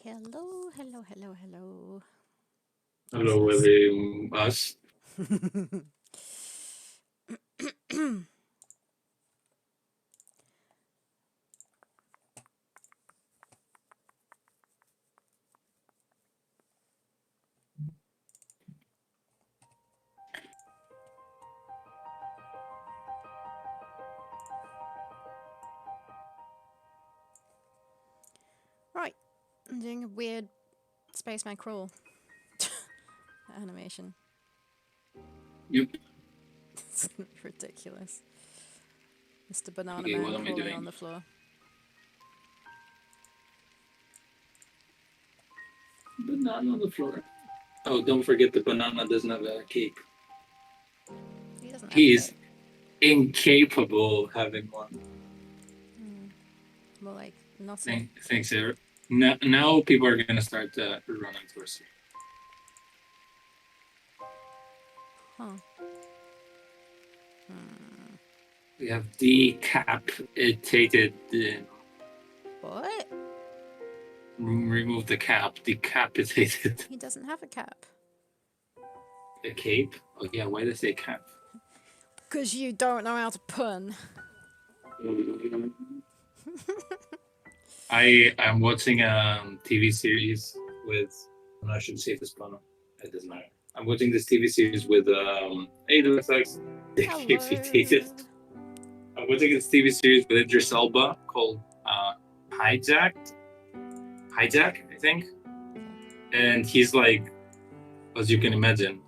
Hello, hello, hello, hello. Hello, us. Right, I'm doing a weird spaceman crawl animation. Yep. It's ridiculous. Mr. Banana Okay, what Man am I crawling doing? on the floor. Banana on the floor. Oh, don't forget the banana doesn't have a cape. He doesn't have a He's cape. incapable of having one. More like not Thanks, Eric. Now people are gonna start running towards you. Huh. We have decapitated. What? Remove the cap. Decapitated. He doesn't have a cap. A cape? Oh yeah. Why did I say cap? Because you don't know how to pun. I'm watching a TV series with. I should say this one. It doesn't matter. I'm watching this TV series with Hey, the sucks. Decapitated. I'm watching this TV series with Idris Elba called Hijacked. Hijack, I think. And he's like, as you can imagine,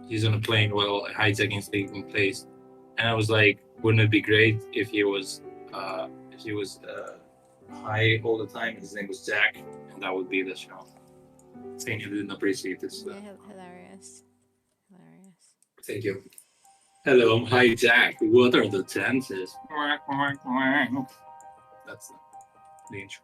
he's on a plane while hijacking is taking place. And I was like, wouldn't it be great if he was high all the time? His name was Jack, and that would be the show. Saying you didn't appreciate this. Yeah, hilarious. Hilarious. Thank you. Hello, I'm Hi Jack. What are the chances? That's the intro.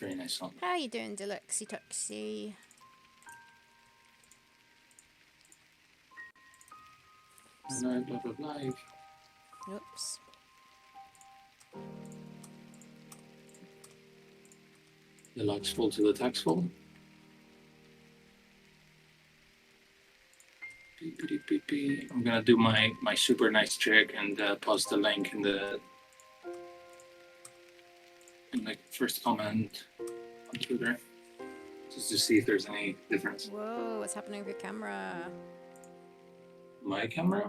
Very nice song. How you doing, Deluxey Tuxy? Oops. The logs fall to the tax fall. I'm gonna do my super nice trick and post the link in the first comment on Twitter, just to see if there's any difference. Whoa, what's happening with your camera? My camera?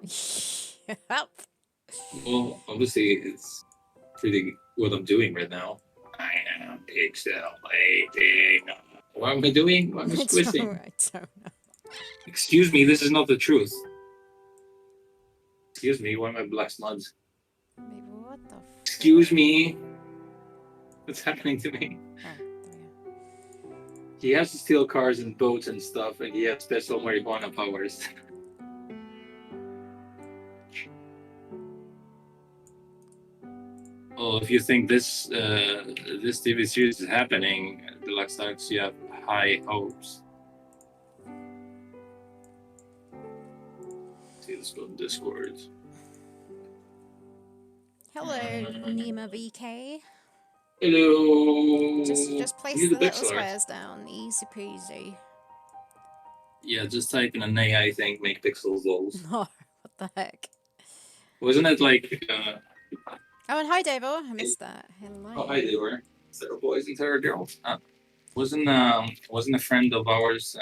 Yep. Well, obviously it's pretty what I'm doing right now. I am pixelating. What am I doing? What am I squishing? I don't know. Excuse me, this is not the truth. Excuse me, why am I black smuds? Maybe what the Excuse me. What's happening to me? Oh, He has to steal cars and boats and stuff, and he has special marijuana powers. Oh, if you think this TV series is happening, Deluxe Talks, you have high hopes. See, let's go to Discord. Hello, Nima VK. Hello. Just place the little squares down, easy peasy. Yeah, just type in an AI thing, make pixels walls. No, what the heck? Wasn't it like? Oh, and hi, Davo. I missed that. Hello. Oh, hi, Davo. There are boys and there are girls. Wasn't a friend of ours?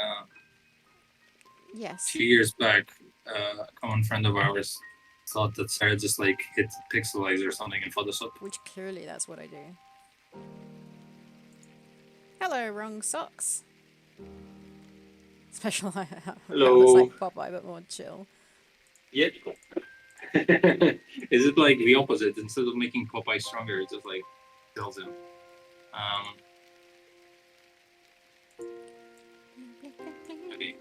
Yes. A few years back, a common friend of ours thought that Sarah just like hit pixelize or something in Photoshop. Which clearly that's what I do. Hello, wrong socks. Special that was Hello. like Popeye, but more chill. Yep. Is it like the opposite? Instead of making Popeye stronger, it just like kills him. Okay.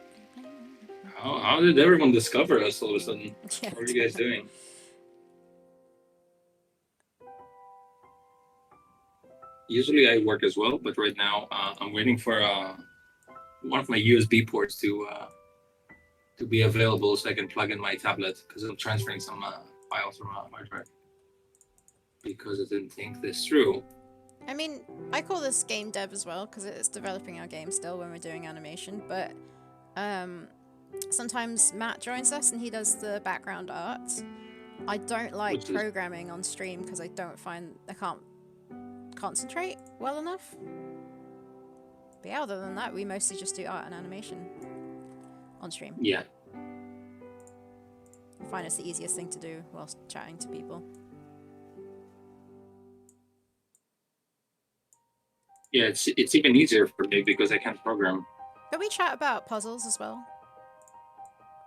How did everyone discover us all of a sudden? Yeah, What are you guys doing? Usually I work as well, but right now I'm waiting for one of my USB ports to be available so I can plug in my tablet because I'm transferring some files from a hard drive. Because I didn't think this through. I mean, I call this game dev as well because it's developing our game still when we're doing animation, but sometimes Matt joins us and he does the background art. I don't like programming on stream because I can't concentrate well enough. But yeah, other than that, we mostly just do art and animation on stream. Yeah. I find it's the easiest thing to do whilst chatting to people. Yeah, it's even easier for me because I can't program. But we chat about puzzles as well.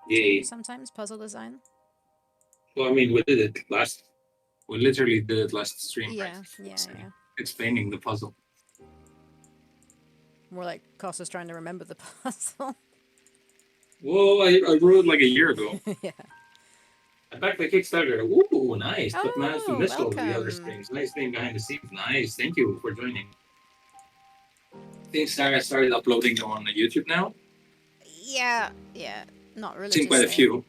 Yay. Sometimes puzzle design. Well, I mean, we literally did it last stream. Yeah, right? yeah. Explaining the puzzle. More like Costa's trying to remember the puzzle. Whoa, I wrote it like a year ago. Yeah. I backed the Kickstarter. Ooh, nice. But managed to miss all welcome. the other streams. Nice thing behind the scenes. Nice. Thank you for joining. I think Sarah started uploading them on YouTube now. Yeah. Not really. I've seen quite a few.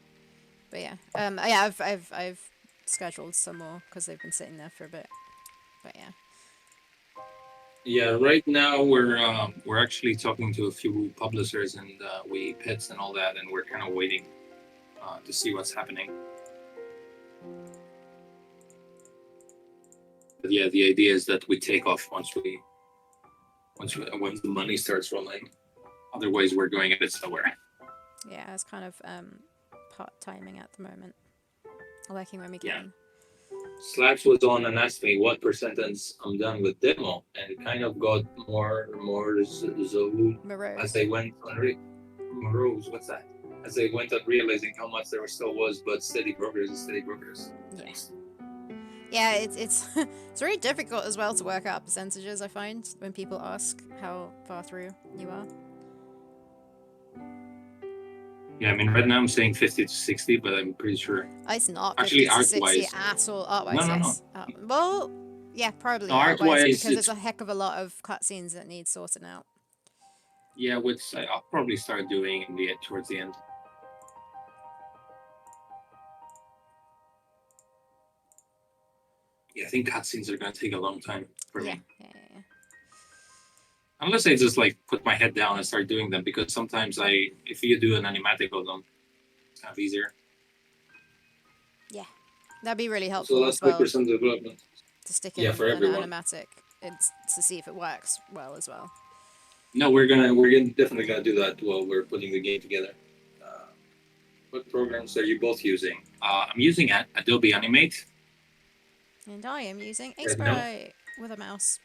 But yeah, I've scheduled some more because they've been sitting there for a bit. But yeah. Yeah, right now we're actually talking to a few publishers and we pitched and all that, and we're kind of waiting to see what's happening. But yeah, the idea is that we take off once the money starts rolling. Otherwise, we're going a bit slower. Yeah, it's kind of part timing at the moment. Working when we can. Slacks was on and asked me what percentage I'm done with demo, and it kind of got more morose as they went on morose. What's that? As they went on realizing how much there still was, but steady progress is steady progress. Yes. Yeah, it's it's very difficult as well to work out percentages. I find when people ask how far through you are. Yeah, I mean, right now I'm saying 50 to 60, but I'm pretty sure. It's not 50 actually to 60 at all. Art-wise, yes. No. Well, yeah, probably no, art-wise because there's a heck of a lot of cutscenes that need sorting out. Yeah, which I'll probably start doing towards the end. Yeah, I think cutscenes are going to take a long time for me. Yeah. Unless I just like put my head down and start doing them, because sometimes if you do an animatic of them, it's kind of easier. Yeah, that'd be really helpful. So that's 5% development. To stick in for an everyone. animatic, it's to see if it works well as well. No, we're definitely gonna do that while we're putting the game together. What programs are you both using? I'm using Adobe Animate. And I am using Sprite with a mouse.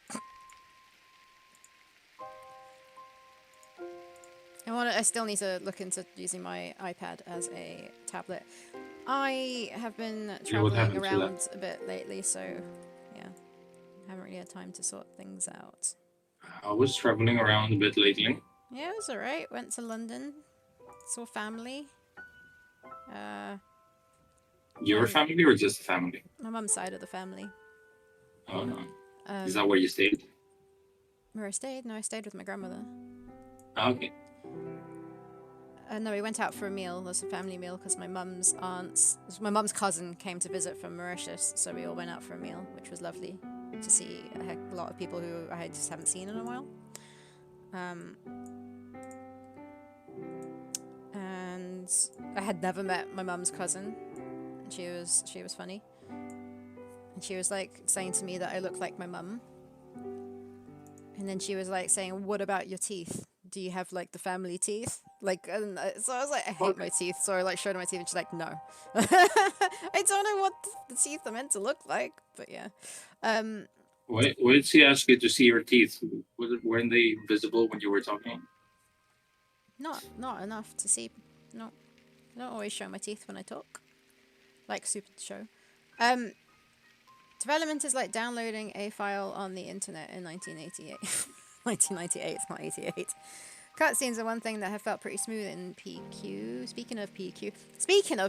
I still need to look into using my iPad as a tablet. I have been traveling around a bit lately, so yeah, haven't really had time to sort things out. I was traveling around a bit lately. Yeah, it was alright. Went to London, saw family. Your family or just family? My mum's side of the family. Oh no. Is that where you stayed? Where I stayed? No, I stayed with my grandmother. Oh, okay. No, we went out for a meal. It was a family meal because my mum's cousin came to visit from Mauritius, so we all went out for a meal, which was lovely to see a lot of people who I just haven't seen in a while. And I had never met my mum's cousin. She was funny, and she was like saying to me that I look like my mum. And then she was like saying, "What about your teeth? do you have like the family teeth? Like, and so I was like, I hate my teeth. So I like showed her my teeth, and she's like, no. I don't know what the teeth are meant to look like, but yeah. Why did she ask you to see her teeth? Weren't they visible when you were talking? Not enough to see. No, I don't always show my teeth when I talk. Like super show. Development is like downloading a file on the internet in 1988. 1998, it's not 88. Cutscenes are one thing that have felt pretty smooth in PQ. Speaking of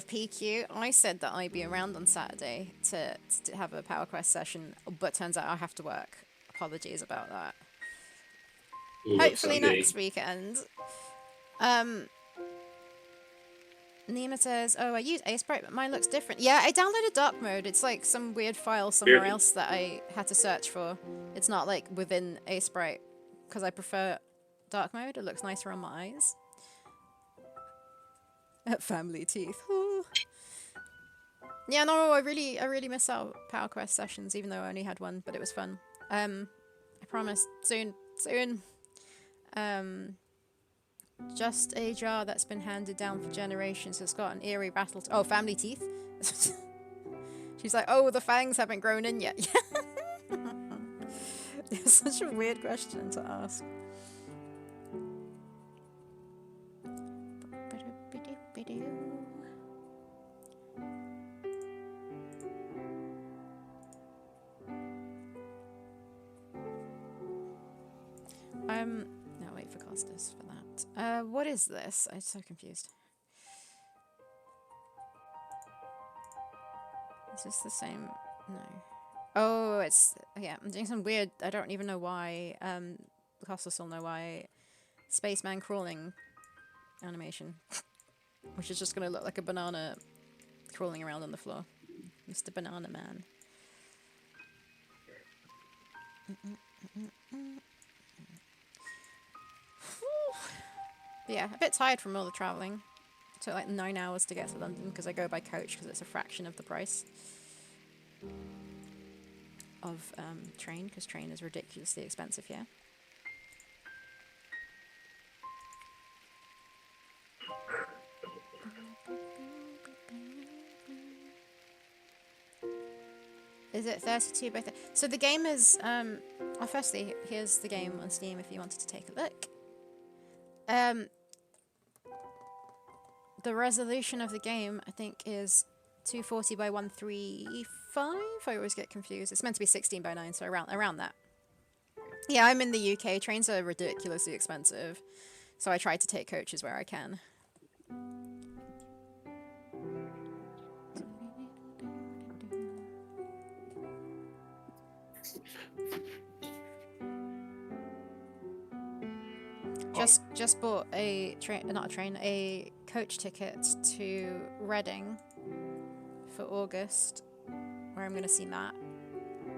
PQ, I said that I'd be around on Saturday to have a Power Quest session, but turns out I have to work. Apologies about that. Ooh, Hopefully someday. next weekend. Nima says, oh, I use Sprite, but mine looks different. Yeah, I downloaded dark mode. It's like some weird file somewhere else that I had to search for. It's not like within Sprite, because I prefer dark mode. It looks nicer on my eyes. Family teeth. Yeah, no, I really miss out Power Quest sessions, even though I only had one, but it was fun. I promise, soon. Just a jar that's been handed down for generations. It's got an eerie rattle. Oh, family teeth? She's like, oh, the fangs haven't grown in yet. It's such a weird question to ask. No, wait for Costas for that. What is this? I'm so confused. Is this the same? No. Oh, it's... Yeah, I'm doing some weird... I don't even know why. Costas will know why. Spaceman crawling animation. Which is just going to look like a banana crawling around on the floor. Mr. Banana Man. But yeah, a bit tired from all the travelling. It took like 9 hours to get to London because I go by coach because it's a fraction of the price of train, because train is ridiculously expensive here. Is it 32 by 30? So the game is, well, firstly, here's the game on Steam if you wanted to take a look. The resolution of the game, I think, is 240 by 135. I always get confused. It's meant to be 16 by 9, so around that. Yeah, I'm in the UK. Trains are ridiculously expensive, so I try to take coaches where I can. Just bought a a coach ticket to Reading for August, where I'm going to see Matt.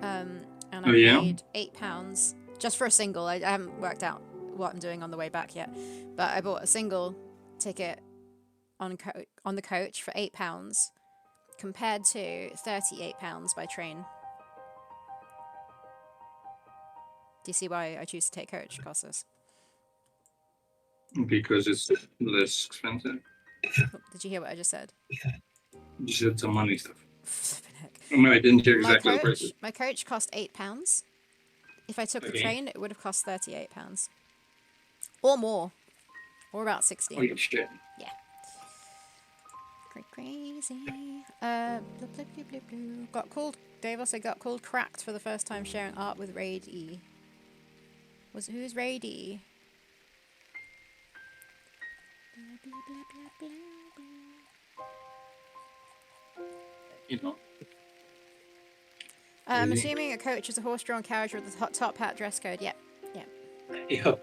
And I paid £8 just for a single. I haven't worked out what I'm doing on the way back yet, but I bought a single ticket on the coach for £8 compared to £38 by train. Do you see why I choose to take coach, Costas? Because it's less expensive. Did you hear what I just said? You said some money stuff. No, I didn't hear exactly the prices. My coach cost £8. If I took the train, it would have cost £38. Or more. Or about 16. Oh, shit. Yeah. Crazy. Bloop, bloop, bloop, bloop, bloop. Got called. Dave also got called cracked for the first time sharing art with Raid E. Who's Raid E? You know. I'm assuming a coach is a horse-drawn carriage with a top hat dress code. Yep. Yeah.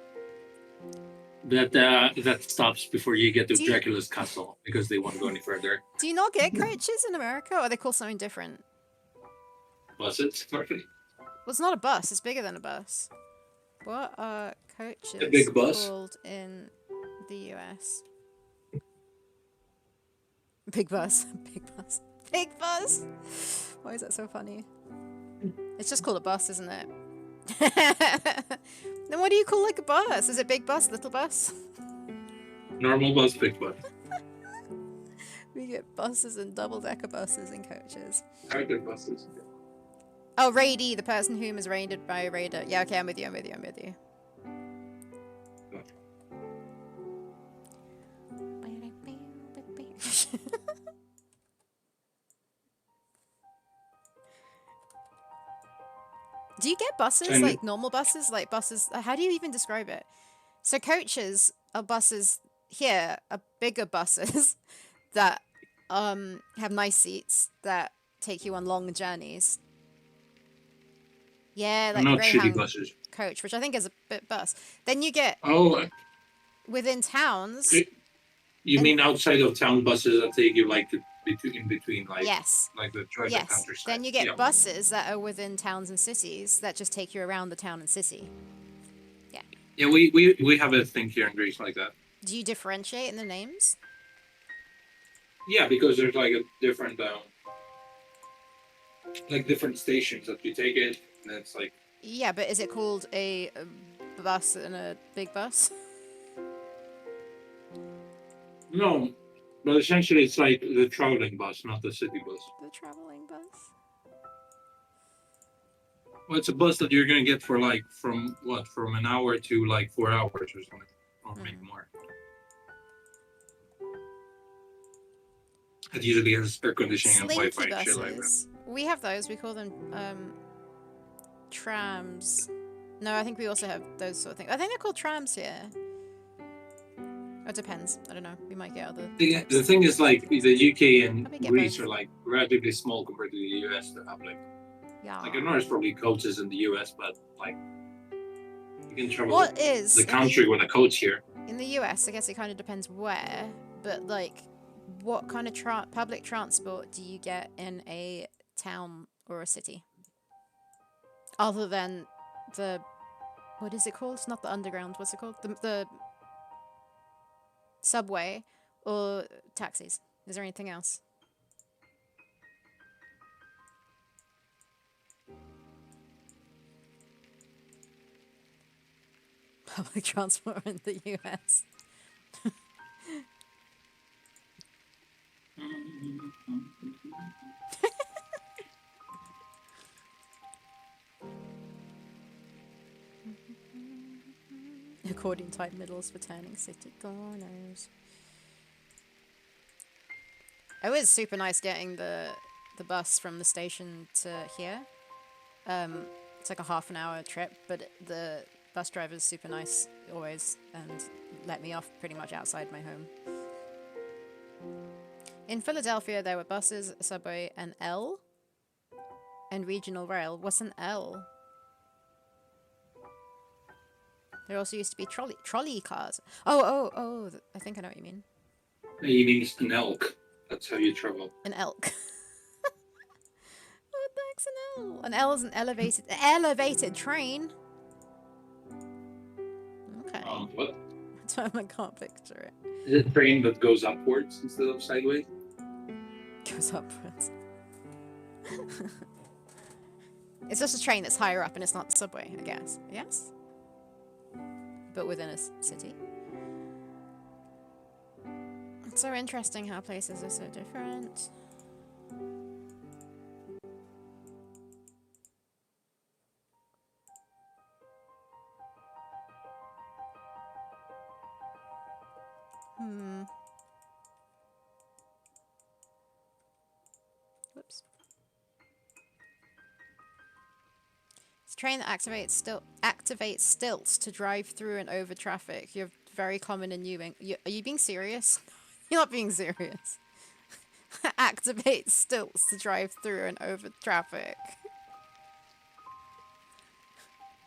That stops before you get to Dracula's castle because they won't go any further. Do you not get coaches in America, or are they called something different? Buses? Well, it's not a bus. It's bigger than a bus. What are coaches a big bus? called in the US? Big bus. Big bus. Big bus! Why is that so funny? It's just called a bus, isn't it? Then what do you call like a bus? Is it big bus, little bus? Normal bus, big bus. We get buses and double-decker buses and coaches. Charter buses. Oh, raidee, the person whom is raided by a raider. Yeah, okay, I'm with you. Do you get buses, like normal buses? Like buses, how do you even describe it? So coaches are buses here, are bigger buses that have nice seats that take you on long journeys. Yeah, like not Greyhound shitty buses. coach, which I think is a bit bus. Then you get within towns. You mean outside of town buses that take you like in between, like yes, like the countryside. Then you get buses that are within towns and cities that just take you around the town and city. Yeah. Yeah, we have a thing here in Greece like that. Do you differentiate in the names? Yeah, because there's like a different different stations that you take it, and it's like. Yeah, but is it called a bus and a big bus? No, but essentially it's like the traveling bus, not the city bus. The traveling bus? Well, it's a bus that you're gonna get for like from an hour to like 4 hours or something, or maybe more. It usually has air conditioning and Wi-Fi and shit like that. We have those. We call them trams. No, I think we also have those sort of things. I think they're called trams here. It depends. I don't know. We might get other. The thing is, like, the UK and Greece are like relatively small compared to the US. That have like I know there's probably coaches in the US, but like you can travel the country with a coach here. In the US, I guess it kind of depends where, but like, what kind of public transport do you get in a town or a city? Other than the, what is it called? It's not the underground. What's it called? The subway or taxis. Is there anything else? Public transport in the US. According tight middles for turning city corners. It was super nice getting the bus from the station to here. It's like a half an hour trip, but the bus driver's super nice always and let me off pretty much outside my home. In Philadelphia, there were buses, a subway, an L, and regional rail. What's an L? There also used to be trolley cars. Oh, I think I know what you mean. You mean an elk. That's how you travel. An elk. What the heck's an L? An L is an elevated train. Okay. What? I can't picture it. Is it a train that goes upwards instead of sideways? Goes upwards. It's just a train that's higher up and it's not the subway, I guess. Yes? But within a city. It's so interesting how places are so different. Whoops. It's a train that activates stilts to drive through and over traffic. You're very common in Ewing. Are you being serious? You're not being serious. Activate stilts to drive through and over traffic.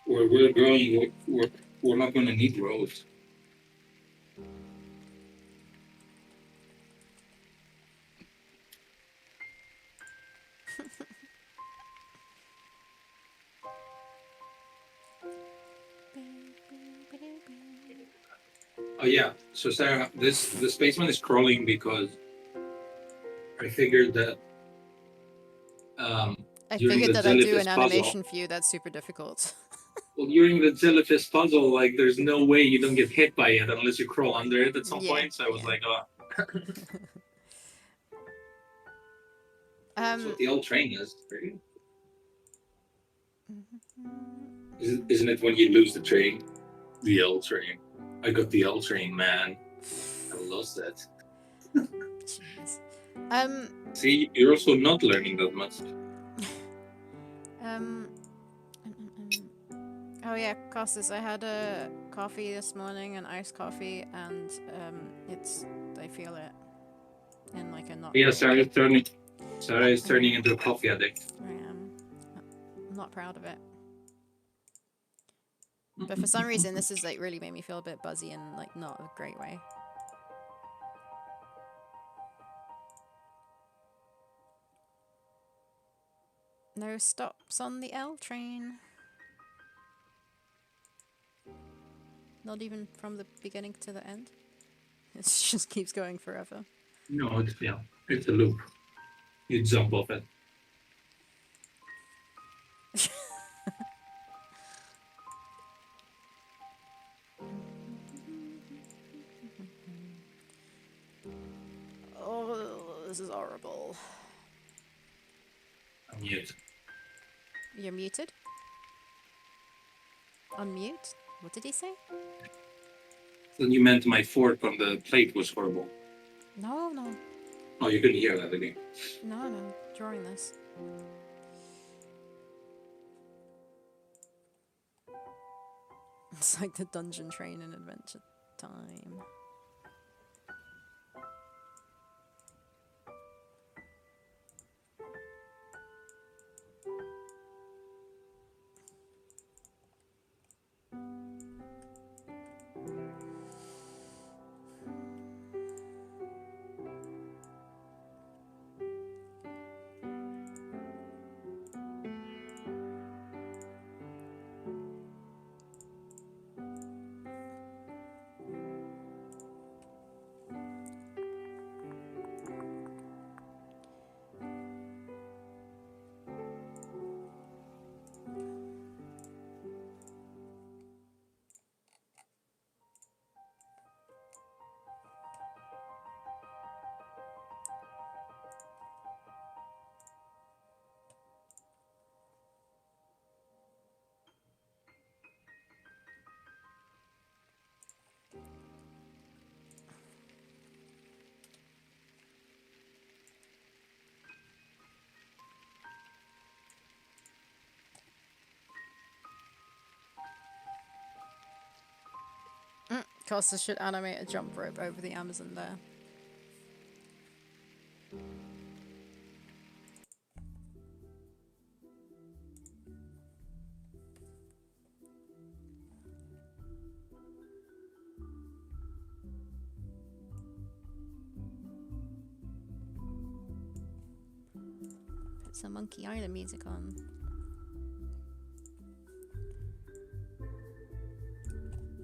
Where we're going, we're not going to need roads. Oh yeah, so Sarah, the spaceman is crawling because I figured that I figured that I'd do an animation for you that's super difficult. Well, during the jellyfish puzzle, like, there's no way you don't get hit by it unless you crawl under it at some point. So I was like, oh. That's what the L train is. Right? Isn't it when you lose the train? The L train. I got the L train, man. I lost that. Jeez. See, you're also not learning that much. Oh yeah, Costas, I had a coffee this morning, an iced coffee, and I feel it in like a not. Yeah, Sarah is turning into a coffee addict. I am. I'm not proud of it. But for some reason, this has like really made me feel a bit buzzy in like not a great way. No stops on the L train. Not even from the beginning to the end. It just keeps going forever. No, it's a loop. You jump off it. Oh, this is horrible. I'm mute. You're muted? Unmute? What did he say? So you meant my fork on the plate was horrible. No. Oh, you couldn't hear that, did you? No. Drawing this. It's like the dungeon train in Adventure Time. Costa should animate a jump rope over the Amazon there. Put some Monkey Island music on.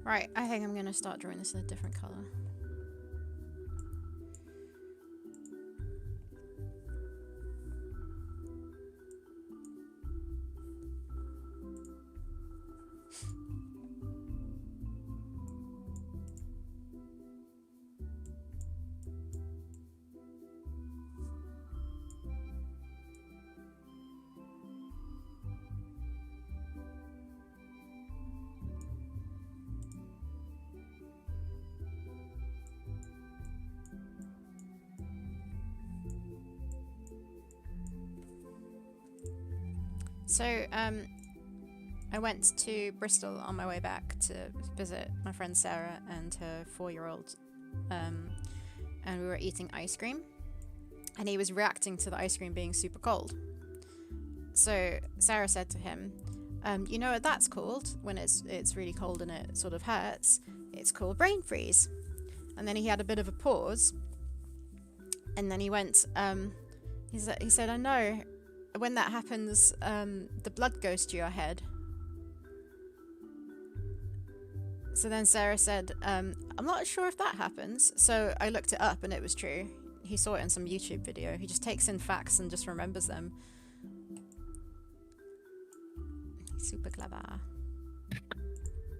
Right, I think I'm gonna start drawing this in a different color. So, I went to Bristol on my way back to visit my friend Sarah and her 4-year-old, and we were eating ice cream, and he was reacting to the ice cream being super cold. So Sarah said to him, you know what that's called when it's really cold and it sort of hurts? It's called brain freeze. And then he had a bit of a pause, and then he went, he said, I know. When that happens, the blood goes to your head. So then Sarah said, I'm not sure if that happens. So I looked it up and it was true. He saw it in some YouTube video. He just takes in facts and just remembers them. He's super clever.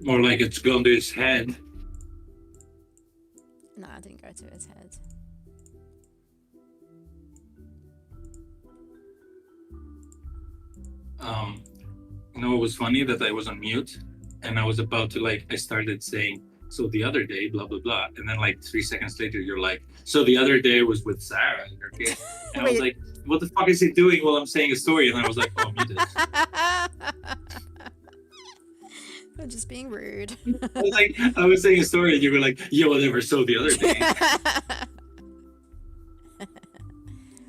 More like it's gone to his head. No, I didn't go to his head. You know, it was funny that I was on mute, and I was about to I started saying, so the other day, blah blah blah, and then 3 seconds later, you're like, so the other day was with Sarah and her kid, and I was like, what the fuck is he doing while I'm saying a story? And I was like, oh, mute it. I'm just being rude. I was saying a story, and you were like, yeah, whatever. So the other day,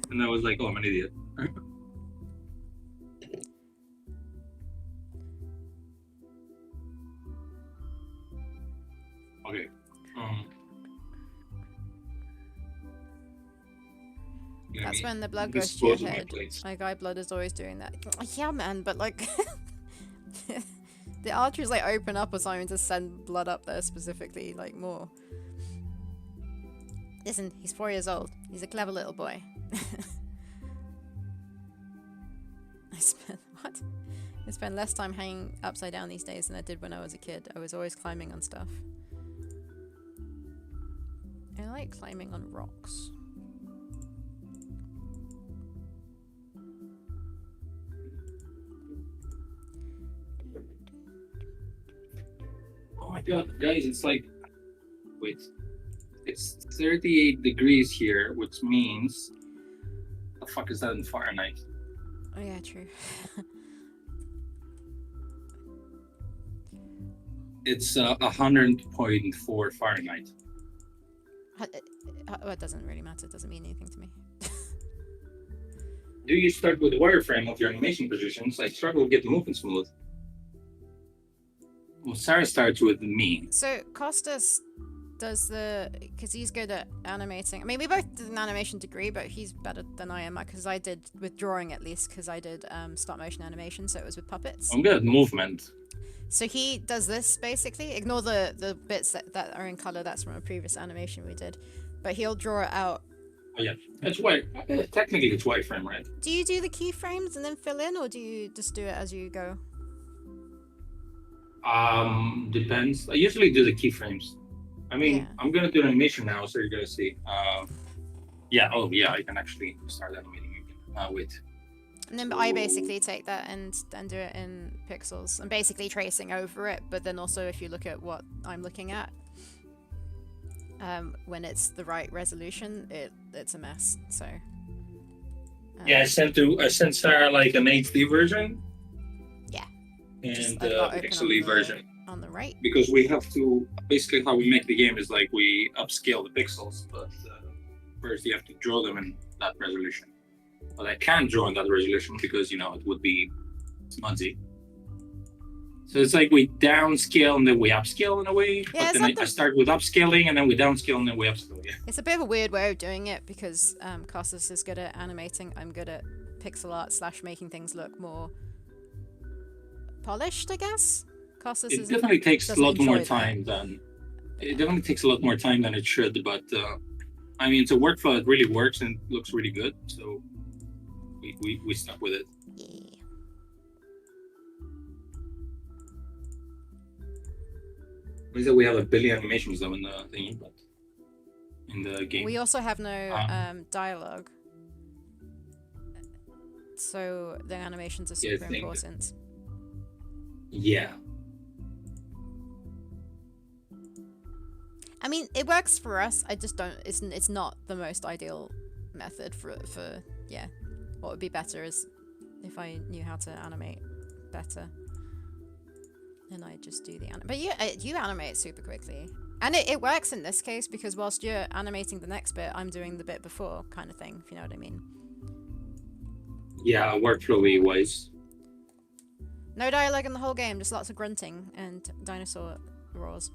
and I was like, oh, I'm an idiot. Okay. That's when the blood goes to your head. Eye blood is always doing that. Yeah, man, but the arteries open up or something to send blood up there specifically, more. Listen, he's 4 years old. He's a clever little boy. I spend less time hanging upside down these days than I did when I was a kid. I was always climbing on stuff. I like climbing on rocks. Oh my god, guys, it's wait. It's 38 degrees here, which means the fuck is that in Fahrenheit? Oh yeah, true. It's 100.4 Fahrenheit. It doesn't really matter. It doesn't mean anything to me. Do you start with the wireframe of your animation positions? I struggle to get the movement smooth. Well, Sarah starts with me. So Costas does because he's good at animating. I mean, we both did an animation degree, but he's better than I am because I did with drawing at least because I did stop motion animation, so it was with puppets. I'm good at movement. So he does this basically. Ignore the bits that are in color. That's from a previous animation we did, but he'll draw it out. Oh yeah, it's white. Technically, it's wireframe, right? Do you do the keyframes and then fill in, or do you just do it as you go? Depends. I usually do the keyframes. I mean, Yeah. I'm gonna do animation now, so you're gonna see. Yeah. Oh yeah, I can actually start animating again. Wait. And then I basically take that and do it in pixels. I'm basically tracing over it, but then also if you look at what I'm looking at, when it's the right resolution, it's a mess. So. Yeah, I sent Sarah an HD version. Yeah. And the XLE version. On the right. Because we have to, basically how we make the game is we upscale the pixels, but first you have to draw them in that resolution. But I can't draw in that resolution because, it would be smudgy. So it's we downscale and then we upscale in a way. Yeah, but then I start with upscaling and then we downscale and then we upscale. Yeah. It's a bit of a weird way of doing it because Costas is good at animating. I'm good at pixel art / making things look more polished, I guess. Costas it definitely takes a lot more time than it should, but I mean, it's a workflow that really works and looks really good, so we stuck with it. Yeah. Means that we have 1 billion animations though in the thingy, but in the game. We also have no dialogue, so the animations are super important. Yeah. I mean, it works for us. I just don't. It's not the most ideal method for yeah. What would be better is if I knew how to animate better, and I just do the But you animate super quickly, and it works in this case because whilst you're animating the next bit, I'm doing the bit before, kind of thing. If you know what I mean. Yeah, workflowy wise. No dialogue in the whole game, just lots of grunting and dinosaur roars.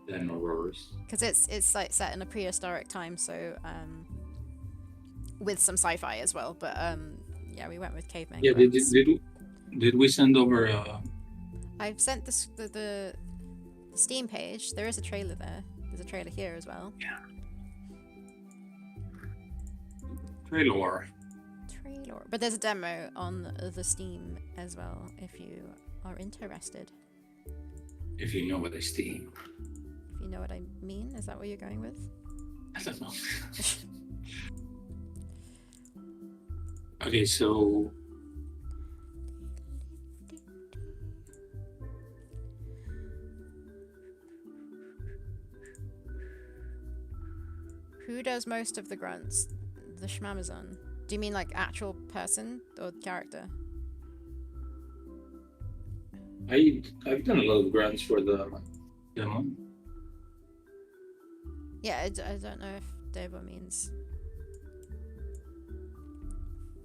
Because it's set in a prehistoric time, so with some sci-fi as well. But yeah, we went with caveman. Yeah, did we send over? I've sent the Steam page. There is a trailer there. There's a trailer here as well. Yeah. Trailer. Lord. But there's a demo on the Steam as well, if you are interested. If you know what I steam. If you know what I mean, is that what you're going with? I don't know. Okay, so who does most of the grunts? The Schmamazon. Do you mean like actual person or character? I've done a lot of grants for the demo. Yeah, I don't know if Deva means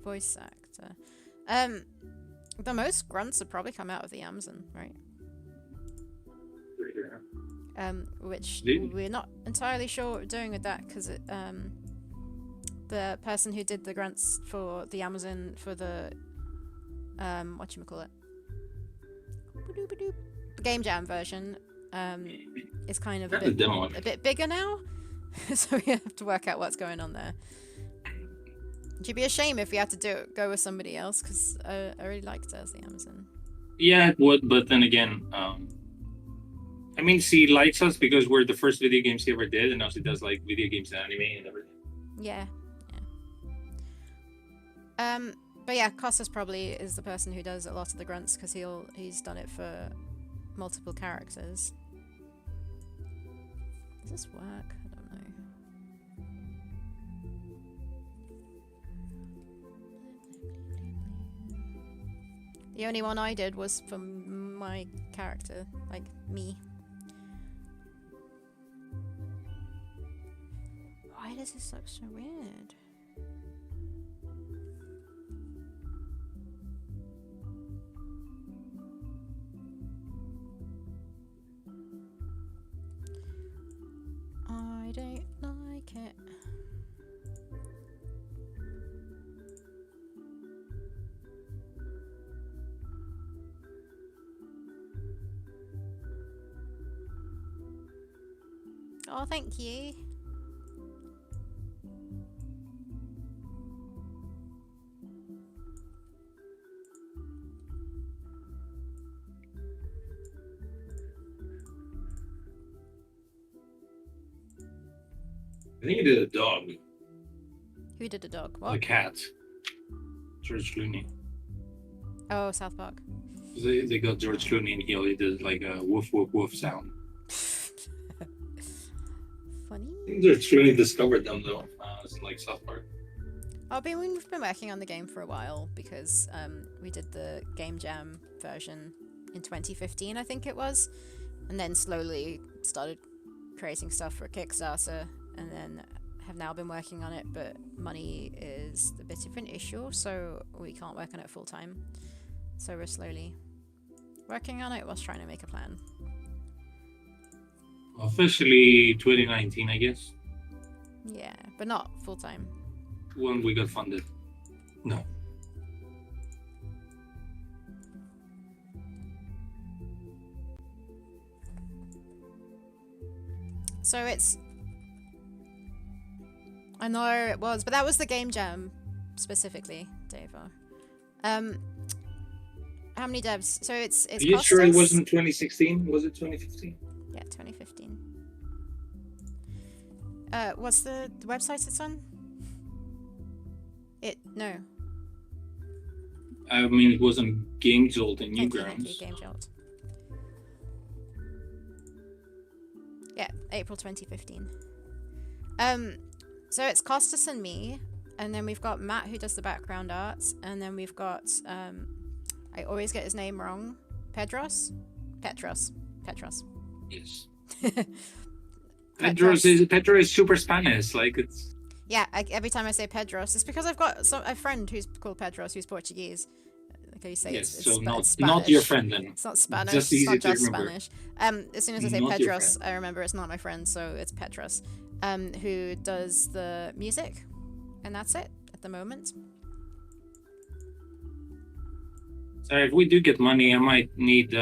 voice actor. The most grunts have probably come out of the Amazon, right? Which we're not entirely sure what we're doing with that because the person who did the grunts for the Amazon for the whatchamacallit, the Game Jam version is kind of a bit bigger now, so we have to work out what's going on there. It'd be a shame if we had to go with somebody else because I really liked it as the Amazon. Yeah, it would, but then again, I mean, she likes us because we're the first video games she ever did, and now she does like video games and anime and everything. Yeah. But yeah, Kostas probably is the person who does a lot of the grunts because he's done it for multiple characters. Does this work? I don't know. The only one I did was for my character, like me. Why does this look so weird? I don't like it. Oh, thank you. I think he did a dog. Who did the dog? What? The cat. George Clooney. Oh, South Park. They got George Clooney and he only did like a woof woof woof sound. Funny. I think George Clooney discovered them though. It's like South Park. We've been working on the game for a while because we did the Game Jam version in 2015, I think it was, and then slowly started creating stuff for Kickstarter, and then have now been working on it, but money is a bit of an issue, so we can't work on it full time. So we're slowly working on it whilst trying to make a plan. Officially 2019, I guess. Yeah, but not full time. When we got funded. No. So it's... I know it was, but that was the Game Jam specifically, Deva. How many devs? So it's Are you sure it wasn't 2016? Was it 2015? Yeah, 2015. What's the website it's on? No. I mean, it wasn't Game Jolt and Thank Newgrounds. you, Game Jolt. Yeah, April 2015. So it's Costas and me, and then we've got Matt who does the background arts, and then we've got I always get his name wrong. Petros. Yes. Pedro is super Spanish. Like it's. Yeah, every time I say Pedros, it's because I've got a friend who's called Pedros who's Portuguese. Like you say, yes, it's so Spanish. not your friend then. It's not Spanish. Just it's not easy to just remember. Spanish. As soon as I say Not your Pedros, friend. I remember it's not my friend, so it's Petros, who does the music, and that's it at the moment. So if we do get money, I might need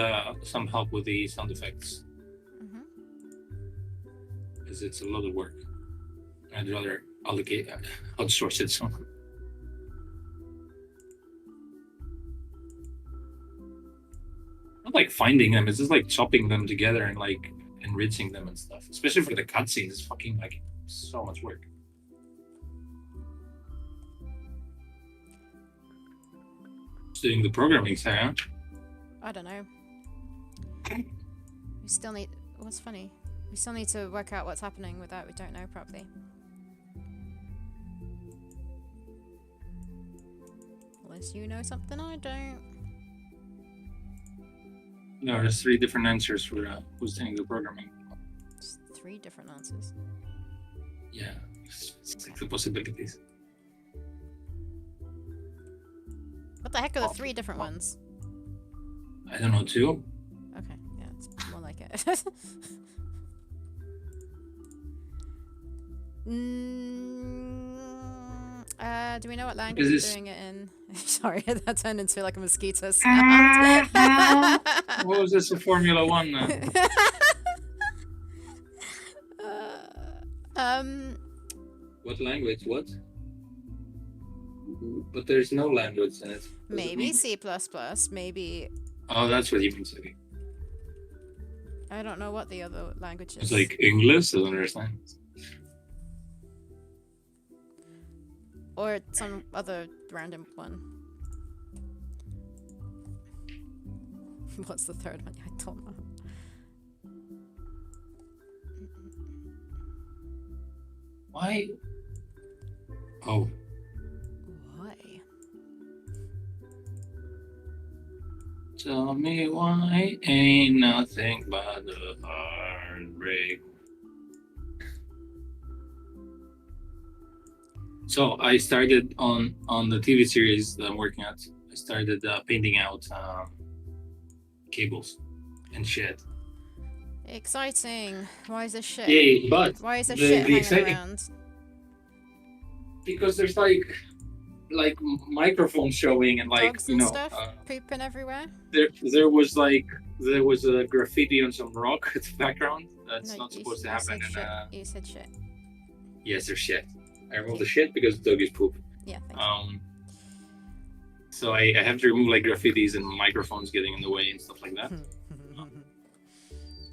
some help with the sound effects because it's a lot of work. I'd rather outsource it. So. not like finding them. It's just like chopping them together and like enriching them and stuff. Especially for the cutscenes, it's fucking like so much work. Doing the programming side, huh? I don't know. We still need. What's funny? We still need to work out what's happening with that. We don't know properly. Unless you know something I don't. No, there's 3 different answers for who's doing the programming. Just 3 different answers. Yeah, it's like the possibilities. What the heck are the 3 different ones? I don't know, 2? Okay, yeah, it's more like it. Do we know what language you're doing it in? Sorry, that turned into like a mosquito sound. What was this for Formula 1 What language? What? But there's no language in it. Maybe C++, maybe... Oh, that's what you mean, sorry. I don't know what the other language is. It's like English, I don't understand. Or some other random one. What's the third one? I don't know. Why? Oh. Why? Tell me why ain't nothing but a heartbreak. So I started on the TV series that I'm working at. I started painting out cables and shit. Exciting. Why is this shit? Yay, but why is there shit hanging around? Because there's like microphones showing and like dogs and stuff pooping everywhere. There was a graffiti on some rock at the background. That's not supposed to happen. You said shit. Yes, there's shit. I removed the shit because doggies poop. Yeah. Thank you. So I have to remove like graffitis and microphones getting in the way and stuff like that.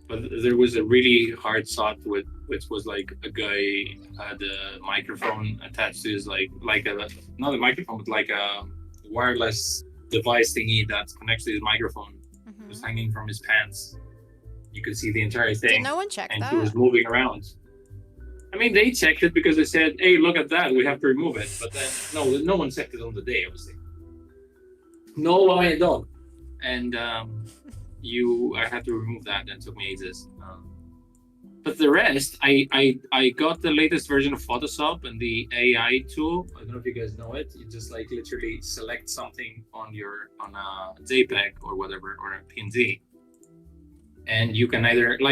But there was a really hard shot which was like a guy had a microphone attached to his not a microphone but like a wireless device thingy that connects to his microphone. It was hanging from his pants. You could see the entire thing. Did no one check and that? He was moving around. I mean, they checked it because they said, "Hey, look at that! We have to remove it." But then, no one checked it on the day. Obviously, no lion dog, and I had to remove that. That took me ages. But the rest, I got the latest version of Photoshop and the AI tool. I don't know if you guys know it. You just like literally select something on a JPEG or whatever or a PNG, and you can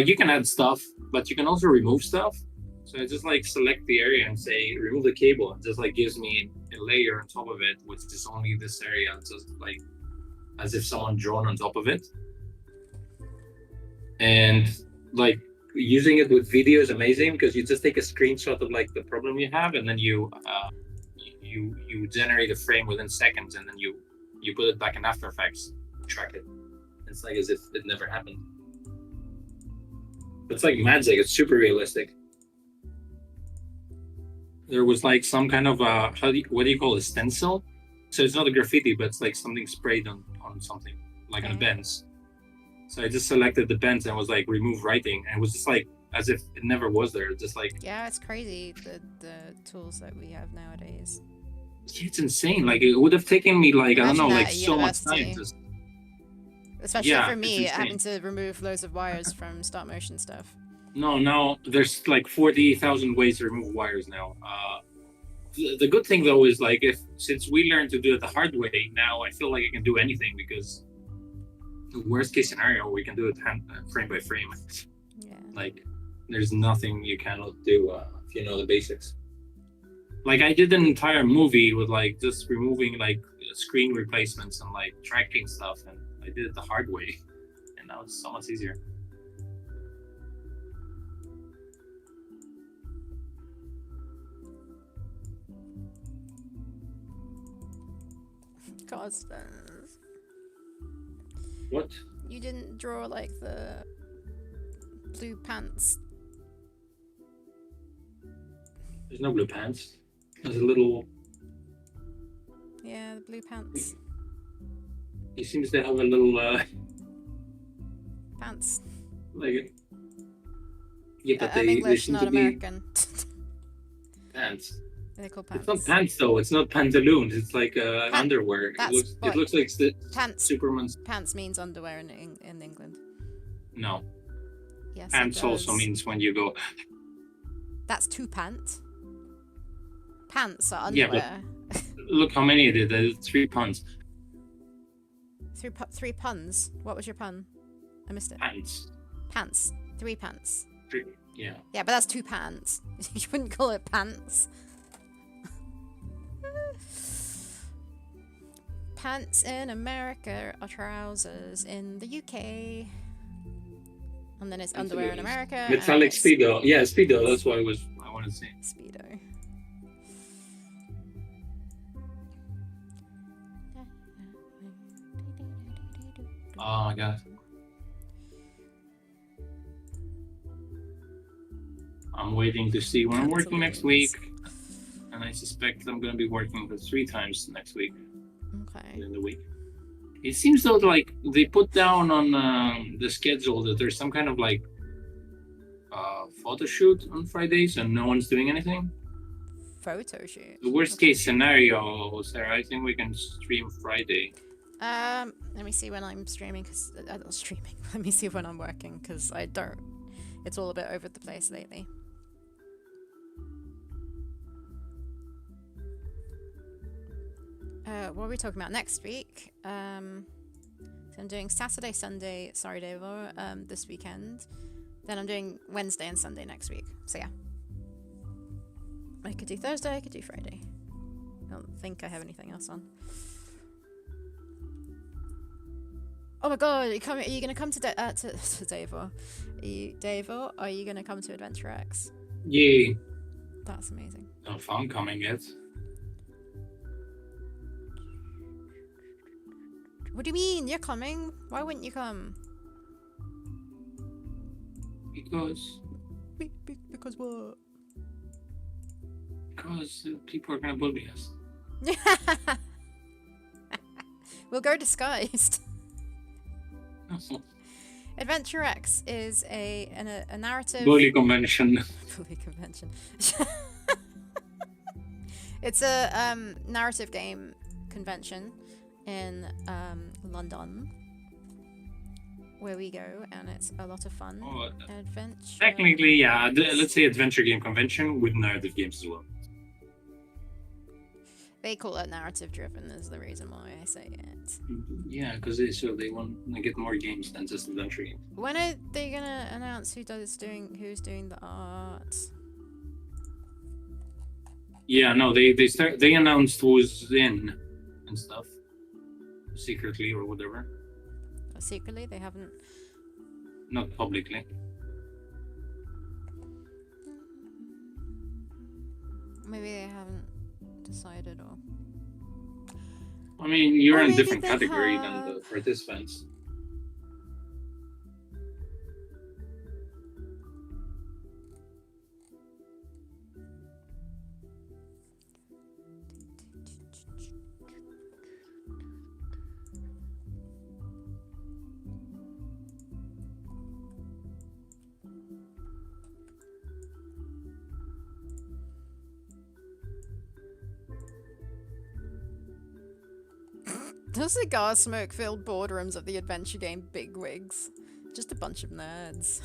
you can add stuff, but you can also remove stuff. So I just like select the area and say remove the cable, and just like gives me a layer on top of it, which is only this area, just like as if someone drawn on top of it. And like using it with video is amazing because you just take a screenshot of like the problem you have, and then you generate a frame within seconds, and then you put it back in After Effects, track it. It's like as if it never happened. It's like magic. It's super realistic. There was like some kind of what do you call it, stencil? So it's not a graffiti, but it's like something sprayed on something, like on a bench. So I just selected the bench and was like remove writing, and it was just like as if it never was there. Just like it's crazy the tools that we have nowadays. It's insane. Like it would have taken me like I don't know, like so much time. Especially for me, having to remove loads of wires from stop motion stuff. No, now there's like 40,000 ways to remove wires now. The good thing though is like since we learned to do it the hard way, now I feel like I can do anything because the worst case scenario we can do it frame by frame. Yeah. Like there's nothing you cannot do if you know the basics. Like I did an entire movie with like just removing like screen replacements and like tracking stuff, and I did it the hard way, and now it's so much easier. Constance. What? You didn't draw like the blue pants. There's no blue pants. There's a little. Yeah, the blue pants. He seems to have a little. Pants. Like. Yeah, but I'm they English, seem not to be American. pants. They're called It's pants. not pants though. It's not pantaloons. It's like underwear. That's It looks like pants. Superman's. Pants means underwear in England. No. Yes, Pants it does. also means when you go. That's two pants. Pants are Yeah, underwear. but look how many it is. There's 3 puns. Three puns. What was your pun? I missed it. Pants. Pants. 3 pants. 3. Yeah. Yeah, but that's 2 pants. You wouldn't call it pants. Pants in America are trousers in the UK. And then it's underwear in America. Metallic Speedo. Yeah, Speedo. That's what I wanted to say. Speedo. Oh my god. I'm waiting to see when I'm working next week. And I suspect I'm going to be working for 3 times next week. Okay. In the week. It seems though like they put down on the schedule that there's some kind of like photo shoot on Fridays and no one's doing anything. Photo shoot. The worst case scenario, Sarah, I think we can stream Friday. Let me see when I'm streaming, because not streaming. Let me see when I'm working, because I don't. It's all a bit over the place lately. What are we talking about next week? So I'm doing Saturday, Sunday, sorry Devo, this weekend. Then I'm doing Wednesday and Sunday next week. So yeah. I could do Thursday, I could do Friday. I don't think I have anything else on. Oh my god, are you gonna come to Devo? Devo, are you gonna come to Adventure X? Yeah. That's amazing. I don't know if I'm coming yet. What do you mean? You're coming? Why wouldn't you come? Because what? Because people are gonna bully us. We'll go disguised. Adventure X is a narrative bully convention. Bully convention. It's a narrative game convention in London, where we go, and it's a lot of fun. Adventure. Technically, yeah. Let's say adventure game convention with narrative games as well. They call it narrative driven, is the reason why I say it. Yeah, because they want to get more games than just adventure games. When are they gonna announce who's doing the art? Yeah, no, they announced who's in and stuff. Secretly or whatever. Oh, secretly? They haven't... Not publicly. Maybe they haven't decided, or... I mean, you're Or in a maybe different they category have. than the participants. The cigar smoke filled boardrooms of the adventure game bigwigs. Just a bunch of nerds.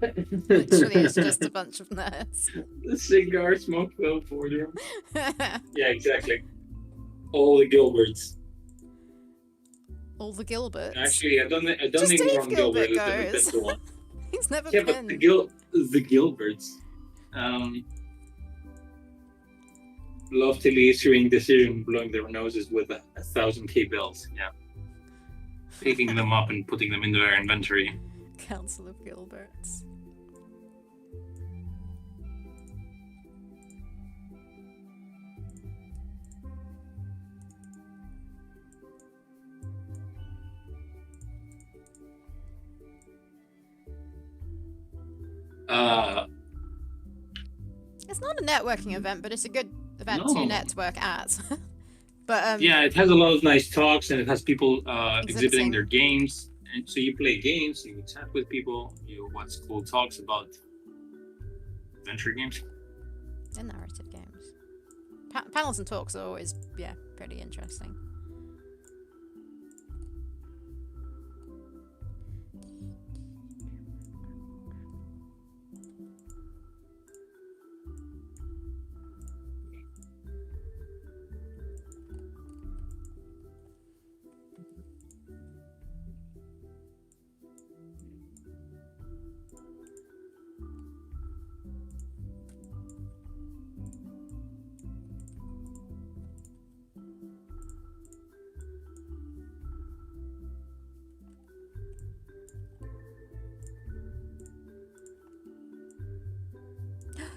Literally, it's just a bunch of nerds. The cigar smoke filled boardroom. Yeah, exactly. All the Gilberts. All the Gilberts. Actually, I don't Just think Dave Ron Gilbert Gilbert is goes. the one. He's never Yeah, been. but the Gilberts. Love to issuing decision, blowing their noses with 1,000 bells. Yeah. Picking them up and putting them into their inventory. Council of Gilberts. It's not a networking event, but it's a good event to No. network at. But Yeah, it has a lot of nice talks, and it has people exhibiting Exhibiting. their games. And so you play games, you chat with people, you watch cool talks about adventure games. and narrative games. Panels and talks are always, yeah, pretty interesting.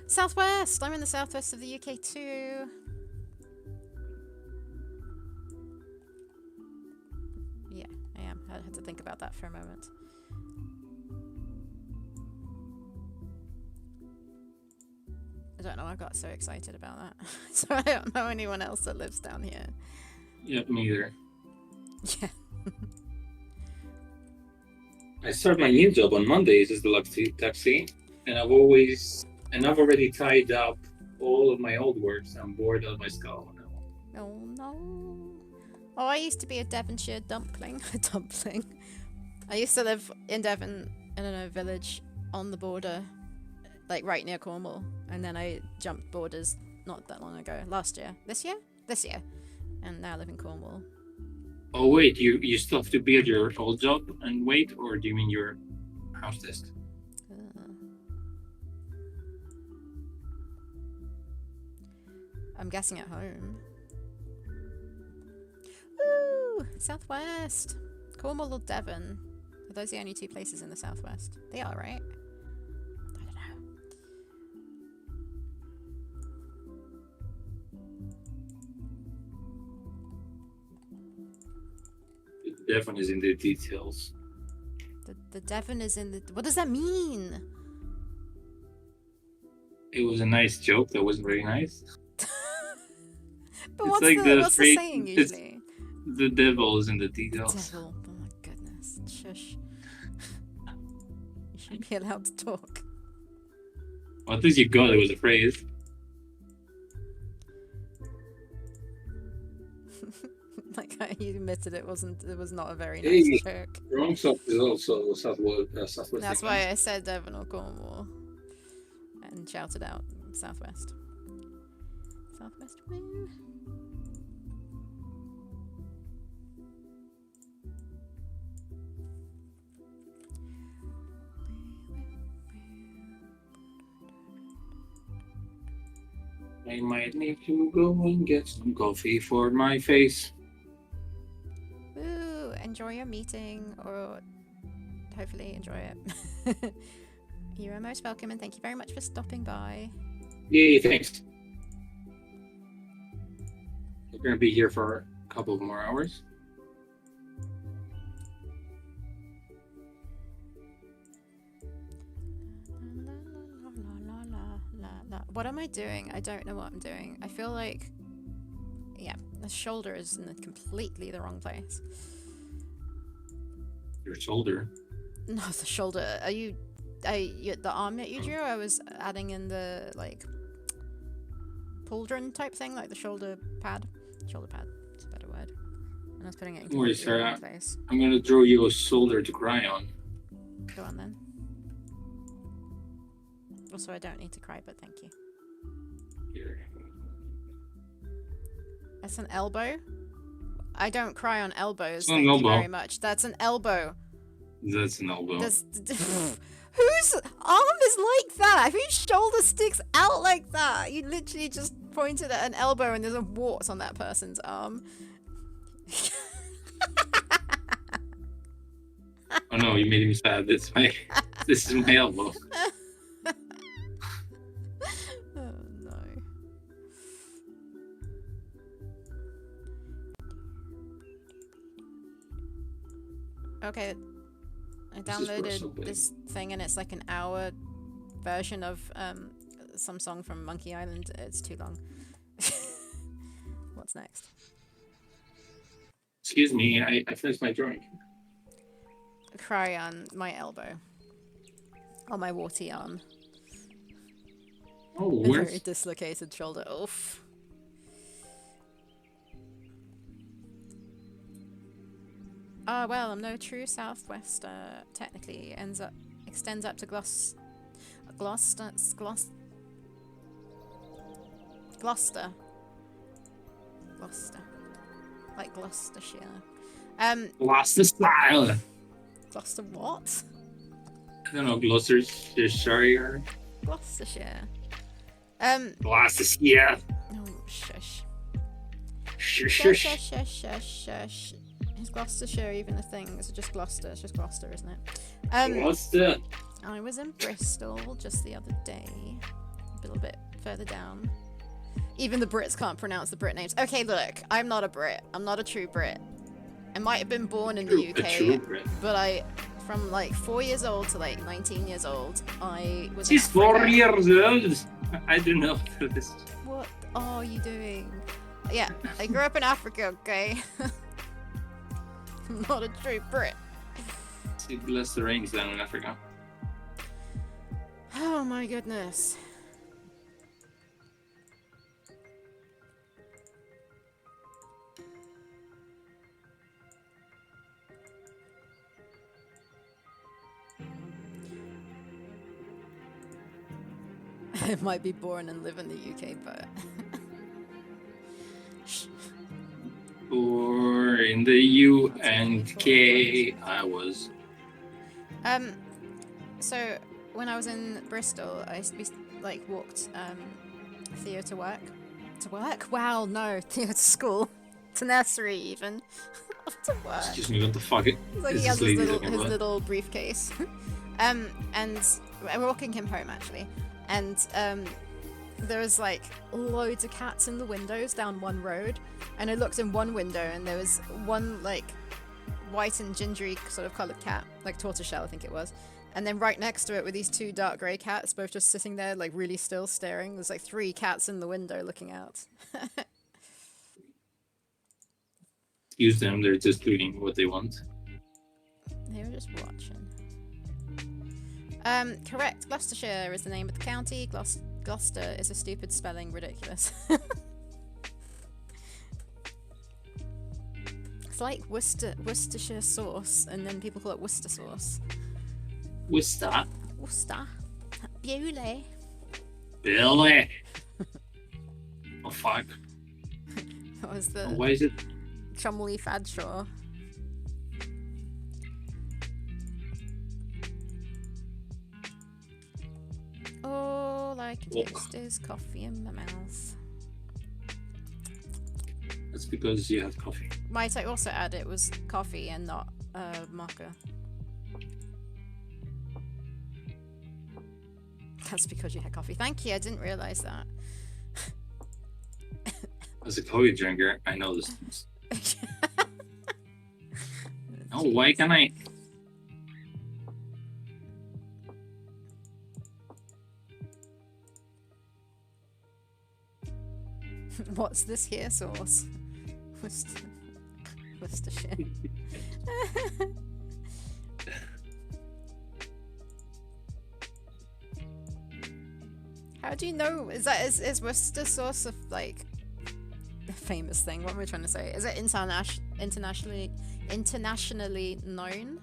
Southwest! I'm in the southwest of the UK too. Yeah, I am. I had to think about that for a moment. I don't know, I got so excited about that. So I don't know anyone else that lives down here. Yep, me either. Yeah. I start my new job on Mondays as the taxi, and I've already tied up all of my old works. I'm bored out of my skull now. Oh no. Oh, I used to be a Devonshire dumpling. Dumpling. I used to live in Devon in a village on the border, like right near Cornwall, and then I jumped borders not that long ago. Last year. This year. And now I live in Cornwall. Oh wait, you still have to be at your old job and wait, or do you mean your house desk? I'm guessing at home. Woo! Southwest. Cornwall or Devon? Are those the only two places in the southwest? They are, right? I don't know. Devon is in the details. The Devon is in the... What does that mean? It was a nice joke that wasn't very nice. But It's what's, like what's the saying usually? The devil is in the details. Devil. Oh my goodness. Shush. You shouldn't be allowed to talk. Well, at least you got it was a phrase. Like you admitted it was not a very nice joke. Wrong stuff is also southwest. That's why I said Devon or Cornwall. And shouted out southwest. Southwest win. I might need to go and get some coffee for my face. Woo! Enjoy your meeting, or hopefully enjoy it. You are most welcome, and thank you very much for stopping by. Yay, thanks. We're gonna be here for a couple of more hours. What am I doing? I don't know what I'm doing. I feel like, yeah, the shoulder is in completely the wrong place. Your shoulder? No, the shoulder. Are you the arm that you drew? I was adding in the like pauldron type thing, like the shoulder pad. Shoulder pad. It's a better word. And I was putting it in completely the wrong place. I'm gonna draw you a shoulder to cry on. Go on then. Also, I don't need to cry, but thank you. Here. That's an elbow? I don't cry on elbows, It's thank an you elbow. very much. That's an elbow. That's an elbow. Whose arm is like that? Whose shoulder sticks out like that? You literally just pointed at an elbow and there's a wart on that person's arm. Oh no, you made me sad. This is my elbow. Oh no. Okay, I downloaded this thing and it's like an hour version of some song from Monkey Island. It's too long. What's next? Excuse me, I finished my drink. Cry on my elbow. On my warty arm. Oh, A very where's... dislocated shoulder. Oof. Well, I'm no true southwester. Technically, extends up to Gloucester. Like Gloucestershire. Gloucester style. Gloucester what? I don't know, Gloucestershire. Gloucestershire. Gloucestershire. Oh, shush. Shush, Shush, shush. shush, shush, shush, shush. Is Gloucestershire even a thing? Is it just Gloucester? It's just Gloucester, isn't it? Gloucester. I was in Bristol just the other day. A little bit further down. Even the Brits can't pronounce the Brit names. Okay, look, I'm not a Brit. I'm not a true Brit. I might have been born in the UK, but from like 4 years old to like 19 years old, I was in She's 4 years old. I don't know this. What are you doing? Yeah, I grew up in Africa, okay? I'm not a true Brit. See, bless the rains down in Africa. Oh my goodness. I might be born and live in the UK, but... Or in the U and K, I was. So when I was in Bristol, I like walked Theo to work. To work? Wow, no, Theo to school, to nursery even. To work. Excuse me, what the fuck? It's like he has his little briefcase. And we're walking him home actually, and there was like loads of cats in the windows down one road, and I looked in one window and there was one like white and gingery sort of coloured cat, like tortoiseshell I think it was, and then right next to it were these two dark grey cats, both just sitting there like really still staring. There's like 3 cats in the window looking out. Use them, they're just doing what they want. They were just watching. Correct. Gloucestershire is the name of the county. Gloucester is a stupid spelling, ridiculous. It's like Worcestershire sauce, and then people call it Worcester sauce. Worcester? Worcester. Bewley. Billy. Oh fuck. That was the... Why is it? Chumley Fadshaw. All I can taste is coffee in my mouth. That's because you have coffee. Might I also add it was coffee and not mocha. That's because you had coffee. Thank you, I didn't realise that. As a coffee drinker, I know this things. Oh, why can't I? What's this here sauce? Worcestershire. How do you know? Is Worcester sauce a like a famous thing? What am I trying to say? Is it internationally known?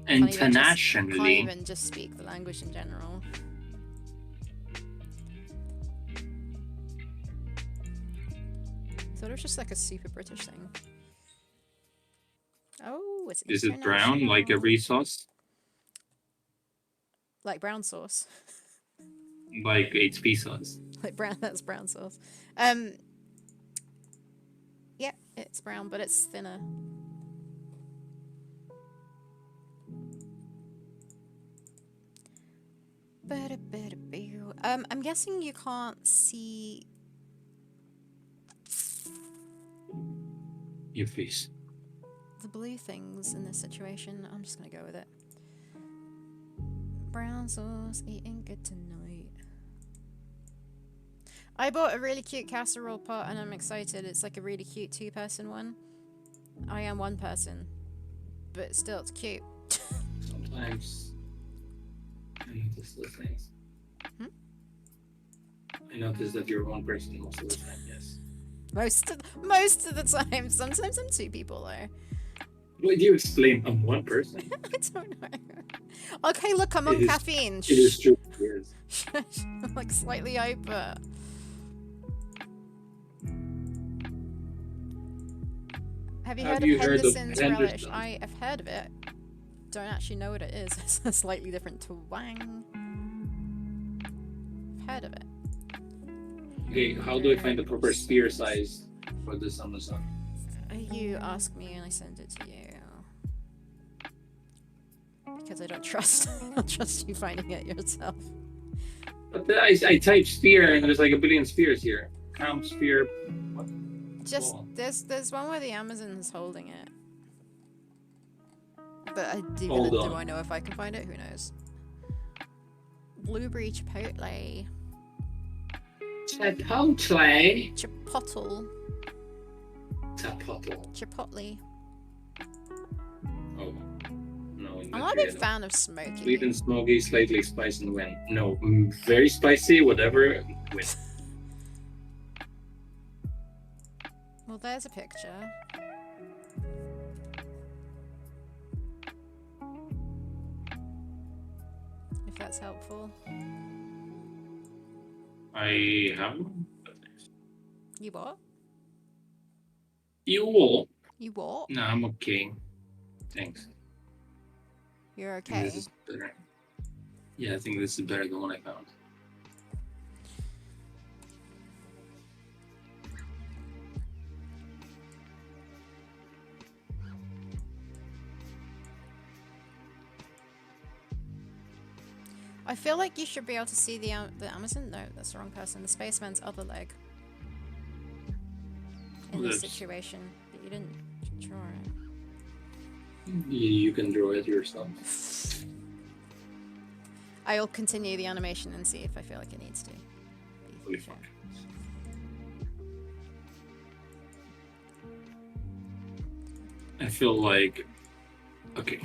Internationally. Can't even just speak the language in general. I thought it was just like a super British thing. Oh, it's Is it brown like every sauce? Like brown sauce. Like HP sauce. Like brown, that's brown sauce. Yeah, it's brown, but it's thinner. I'm guessing you can't see Your face. the blue things in this situation. I'm just gonna go with it. brown sauce, eating good tonight. I bought a really cute casserole pot and I'm excited. It's like a really cute 2-person one. I am 1 person, but still it's cute. Sometimes I notice those things. Hmm? I notice that you're 1 person most of the time, yes. Most of the time. Sometimes I'm 2 people though. Would you explain I'm 1 person? I don't know. Okay, look, I'm on caffeine. It is true, yes. I'm like slightly hyper. Have you heard of Henderson's relish? I have heard of it. Don't actually know what it is. It's a slightly different twang. I've heard of it. Okay, how do I find the proper spear size for this Amazon? You ask me and I send it to you. Because I don't trust you finding it yourself. But I type spear and there's like a billion spears here. Camp spear. What? Just there's one where the Amazon is holding it. But do I know if I can find it? Who knows? Blueberry chipotle. Chipotle. Chipotle. Chipotle. Chipotle. Oh. No. I'm not a big fan of smoky. Sweet and smoky, slightly spicy and win. No, very spicy, whatever, win. Well, there's a picture. If that's helpful. I have. You what? You will. You what? No, I'm okay. Thanks. You're okay. This is better. Yeah, I think this is better than what I found. I feel like you should be able to see the Amazon. No, that's the wrong person. The spaceman's other leg. In this situation, but you didn't draw it. You can draw it yourself. I'll continue the animation and see if I feel like it needs to. Holy fuck. I feel like... Okay.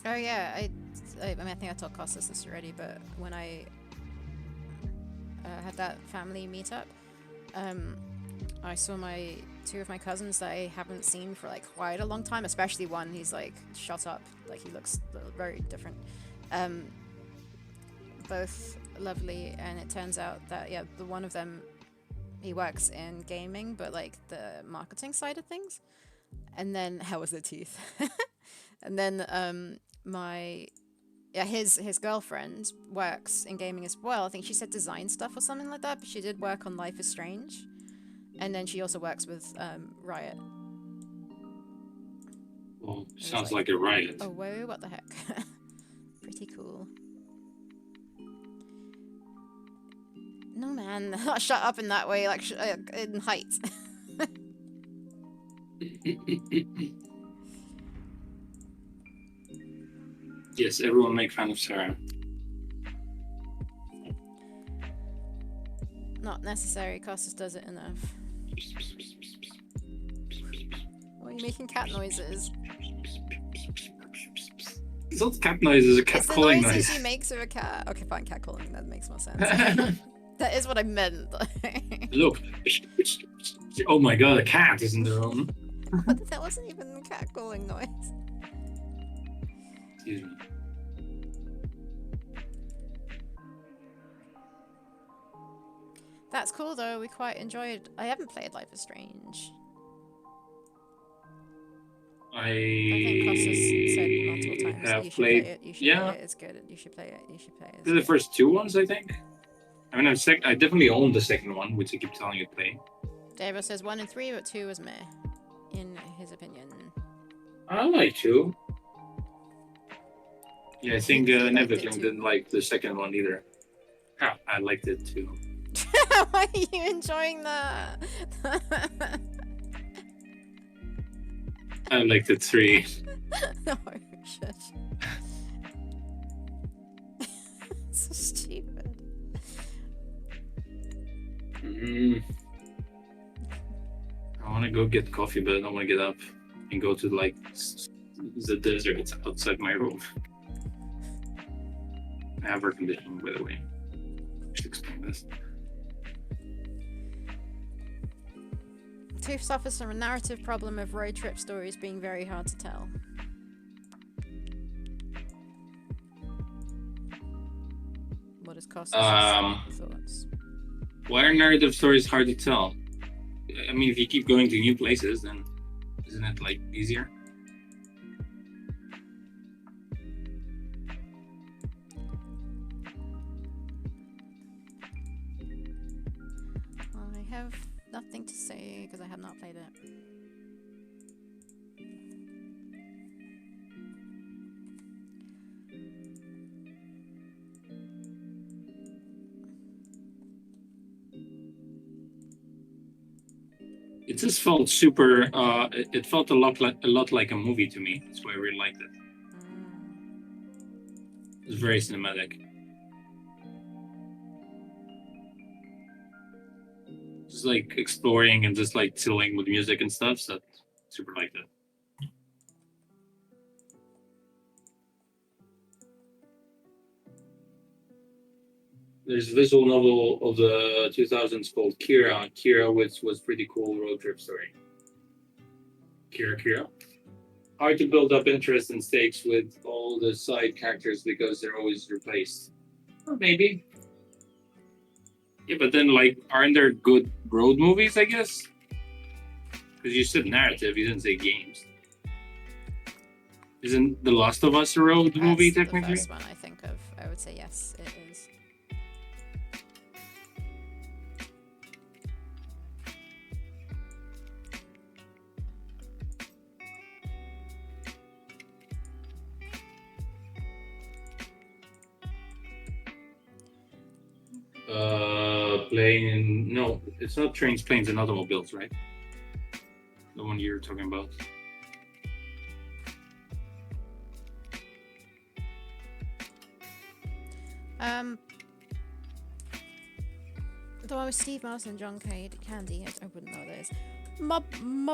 Oh yeah, I mean I think I told Costas this already, but when I had that family meetup, I saw two of my cousins that I haven't seen for like quite a long time, especially one. He's like shot up, like he looks very different. Both lovely, and it turns out that the one of them, he works in gaming, but like the marketing side of things. And then how was their teeth? And then his girlfriend works in gaming as well. I think she said design stuff or something like that, but she did work on Life is Strange. And then she also works with Riot. Well, sounds like a riot. Oh, whoa, what the heck? Pretty cool. No, man, not shut up in that way, like in height. Yes, everyone make fun of Sarah. Not necessary, Costas does it enough. Why are you making cat noises? It's not cat noises, it's a cat It's the calling noises noise. you make to a cat. Okay, fine, cat calling. That makes more sense. That is what I meant. Look. Oh my god, a cat is in the room. That wasn't even a cat calling noise. Excuse me. That's cool though. We quite enjoyed. I haven't played Life is Strange. I think Cross has said multiple times have you should played. play it. You should play it. It's good. You should play it. You should play it. The first two ones, I think. I mean, I definitely own the second one, which I keep telling you to play. David says 1 and 3, but 2 was meh, in his opinion. I like 2. Yeah, I think Nevercling didn't like the second one either. Ah, I liked it too. Why are you enjoying that? I liked it 3. No, shit. So stupid. I want to go get coffee, but I don't want to get up and go to like the desert. It's outside my room. I have air conditioning, by the way. I should explain this. Tooth suffers from a narrative problem of road trip stories being very hard to tell. What is Costas' thoughts? Why are narrative stories hard to tell? I mean, if you keep going to new places, then isn't it like easier? I have nothing to say because I have not played it. It just felt super. It felt a lot like a movie to me. That's why I really liked it. It was very cinematic. Just like exploring and just like chilling with music and stuff. So super liked it. There's a visual novel of the 2000s called Kira, which was pretty cool road trip story. Kira. Hard to build up interest and stakes with all the side characters because they're always replaced. Or maybe. Yeah, but then like, aren't there good road movies, I guess? Because you said narrative, you didn't say games. Isn't The Last of Us a road movie, technically? That's the first one I think of. I would say yes, it is. Plane. No, it's not trains, planes, and automobiles, right? The one you're talking about. The one with Steve Martin and John Candy. I wouldn't know what that is. My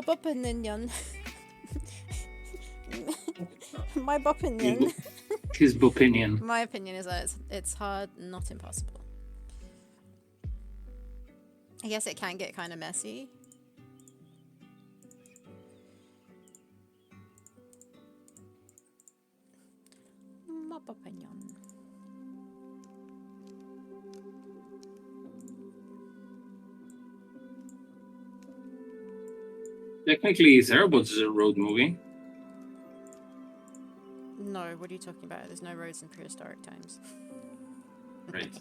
opinion. My opinion. His opinion. My opinion is that it's hard, not impossible. I guess it can get kind of messy. My opinion. Technically, Theropods is a road movie. No, what are you talking about? There's no roads in prehistoric times. Right.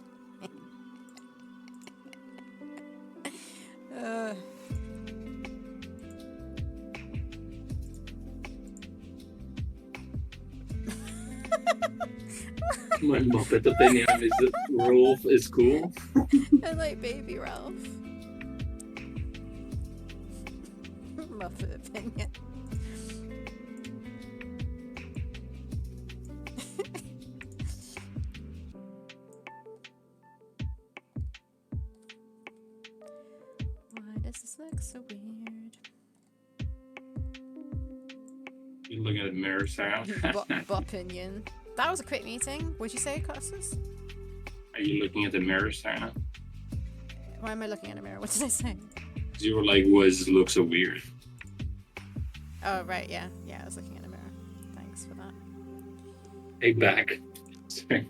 My Muppet opinion is that Rolf is cool. I like Baby Ralph. Muppet opinion. Why does this look so weird? You looking at the mirror, Sarah. Opinion. That was a quick meeting. What'd you say, Costas? Are you looking at the mirror, Sarah? Why am I looking at a mirror? What did I say? You were like, "Why does it look so weird?" Oh, right, yeah. Yeah, I was looking at a mirror. Thanks for that. Take back. Sorry.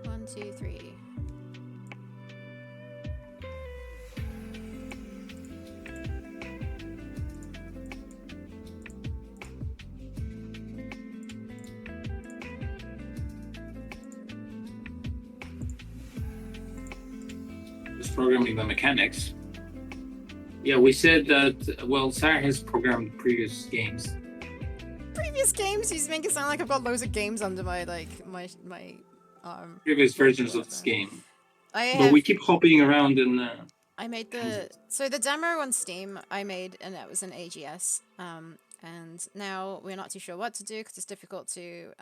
1, 2, 3. Just programming the mechanics. Yeah, we said that. Well, Sarah has programmed previous games. Previous games? You make it sound like I've got loads of games under my Previous versions of this game. But But we keep hopping around and. I made the demo on Steam. I made, and that was an AGS. And now we're not too sure what to do because it's difficult to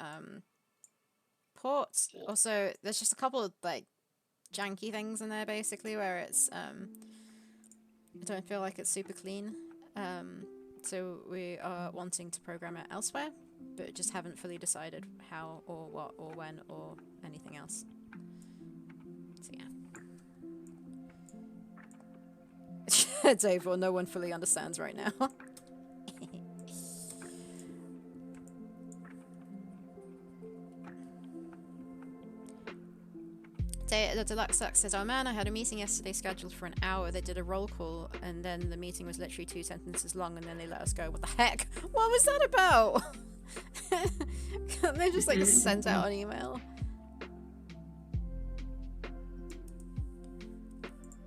port. Also, there's just a couple of like janky things in there basically where it's I don't feel like it's super clean. So we are wanting to program it elsewhere, but just haven't fully decided how or what or when or anything else. So yeah. Dave, well, no one fully understands right now. The Deluxe Suck says, "Oh man, I had a meeting yesterday scheduled for an hour. They did a roll call, and then the meeting was literally 2 sentences long, and then they let us go. What the heck? What was that about?" They just like sent out an email.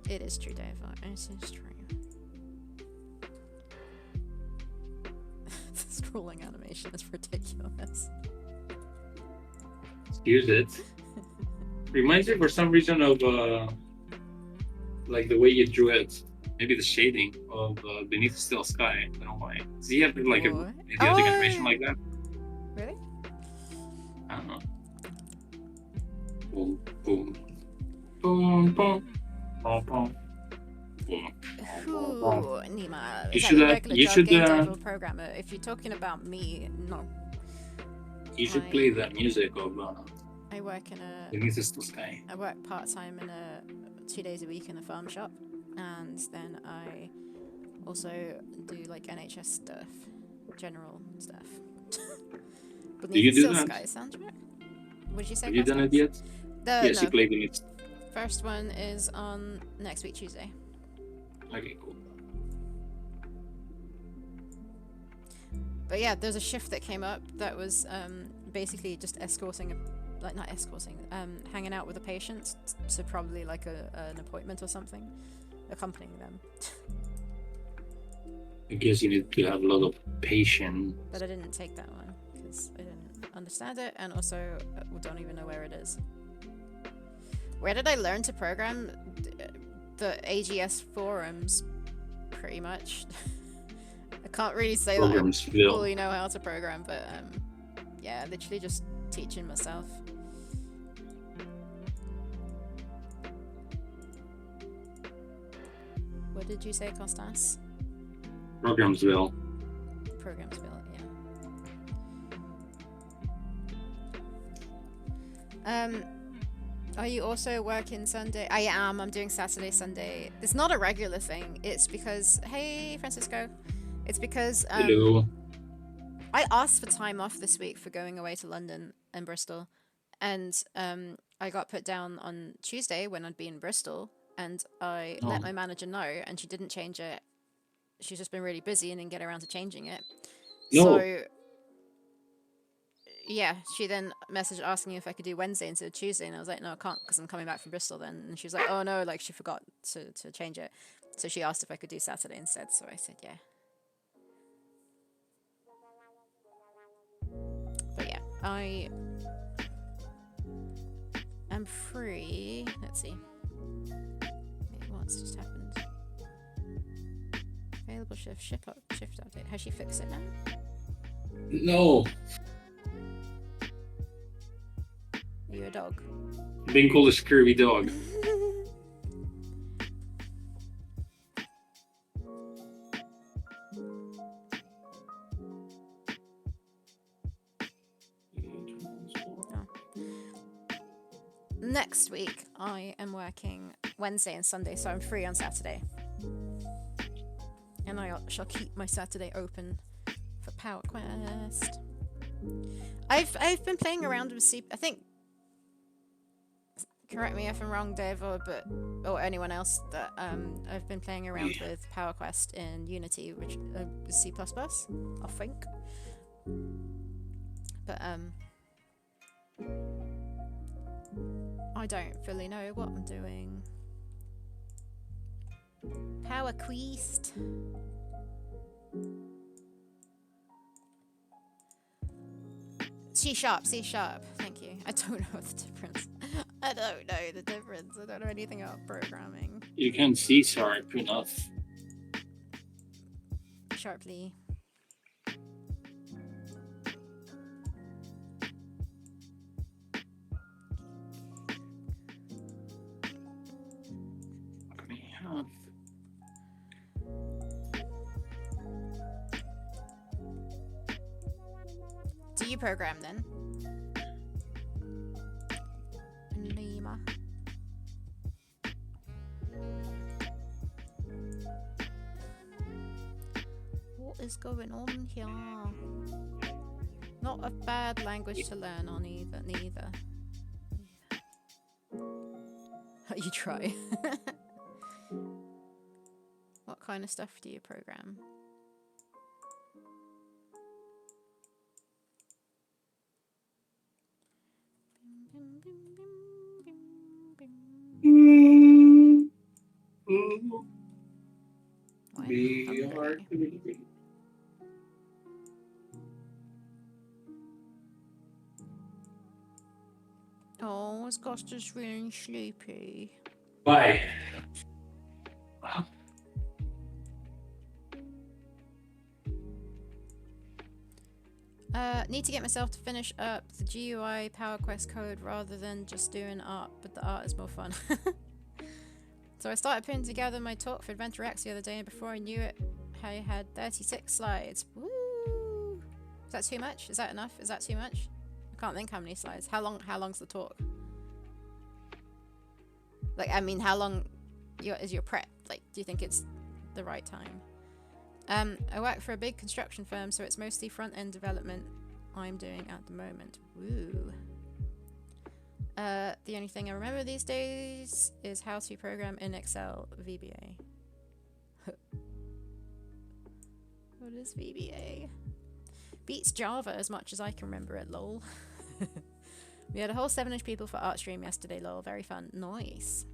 It is true, Dave. It is true. The scrolling animation is ridiculous. Excuse it. Reminds me for some reason of like the way you drew it. Maybe the shading of Beneath the Still Sky. I don't know why. Does he have like a idiotic animation like that? Really? I don't know. Boom, boom, boom, boom, boom, boom. Ooh, Nima. You should programmer. If you're talking about me, no. You should play the music of I work in a Beneath the Still Sky. I work part-time in 2 days a week in a farm shop, and then I also do like NHS stuff, general stuff. Do you do that? Sky soundtrack? What did you say? Have you done it yet? Yes, no. you played it. First one is on next week Tuesday. Okay, cool. But yeah, there's a shift that came up that was basically just hanging out with the patients, so probably like an appointment or something, accompanying them. I guess you need to have a lot of patience. But I didn't take that one because I didn't understand it, and also don't even know where it is. Where did I learn to program? The AGS forums, pretty much. I can't really say that I fully know how to program, but yeah, literally just teaching myself. What did you say, Costas? Programsville. Programsville, yeah. Are you also working Sunday? I am. I'm doing Saturday, Sunday. It's not a regular thing. It's because, hey, Francisco. It's because Hello. I asked for time off this week for going away to London and Bristol, and I got put down on Tuesday when I'd be in Bristol, and I let my manager know, and she didn't change it. She's just been really busy and didn't get around to changing it. No. So yeah, she then messaged asking if I could do Wednesday instead of Tuesday, and I was like, no, I can't because I'm coming back from Bristol then. And she was like, oh no, like she forgot to change it. So she asked if I could do Saturday instead, so I said yeah. But yeah, I am free. Let's see. Wait, what's just happened? Available shift update. Has she fixed it now? No. you a dog? Being called a scurvy dog. Next week, I am working Wednesday and Sunday, so I'm free on Saturday. And I shall keep my Saturday open for Power Quest. I've been playing around with I think, correct me if I'm wrong, Dave, or anyone else, that I've been playing around with Power Quest in Unity, which is C++, I think. But I don't fully know what I'm doing. Power Quest. C#. Thank you. I don't know the difference. I don't know the difference. I don't know anything about programming. You can C# enough. Sharply. Do you program then? Lima. What is going on here? Not a bad language to learn on either. Neither. You try. What kind of stuff do you program? Oh, Augusta's really sleepy. Bye. Need to get myself to finish up the GUI Power Quest code rather than just doing art, but the art is more fun. So I started putting together my talk for Adventure X the other day, and before I knew it, I had 36 slides. Woo! Is that too much? Is that enough? Is that too much? I can't think how many slides. How long's the talk? Like, I mean, how long is your prep? Like, do you think it's the right time? I work for a big construction firm, so it's mostly front-end development I'm doing at the moment. Woo. The only thing I remember these days is how to program in Excel VBA. What is VBA? Beats Java as much as I can remember it, lol. We had a whole 7-inch people for art stream yesterday, lol. Very fun. Nice.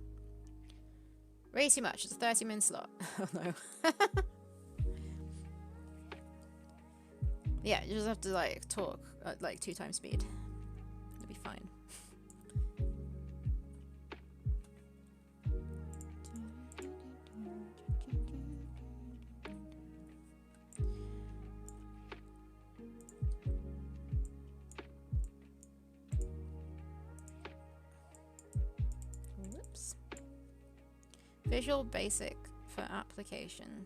Way too much. It's a 30-minute slot. Oh no. Yeah, you just have to like talk at like 2 times speed. It'll be fine. Whoops. Visual Basic for application.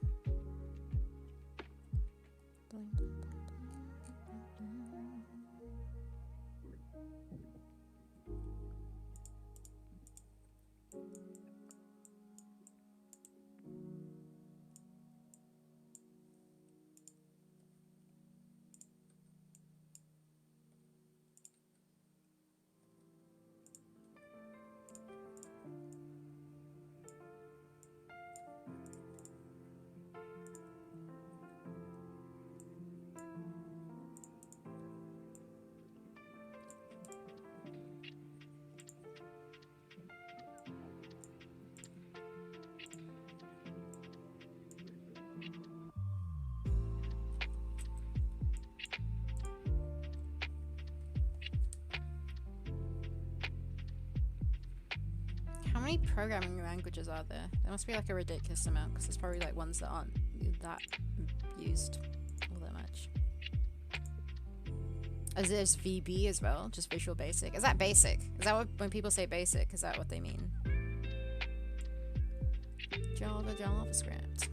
How many programming languages are there? There must be like a ridiculous amount, because there's probably like ones that aren't that used all that much. As there's VB as well, just Visual Basic. Is that basic? Is that what, when people say basic, is that what they mean? Java, JavaScript.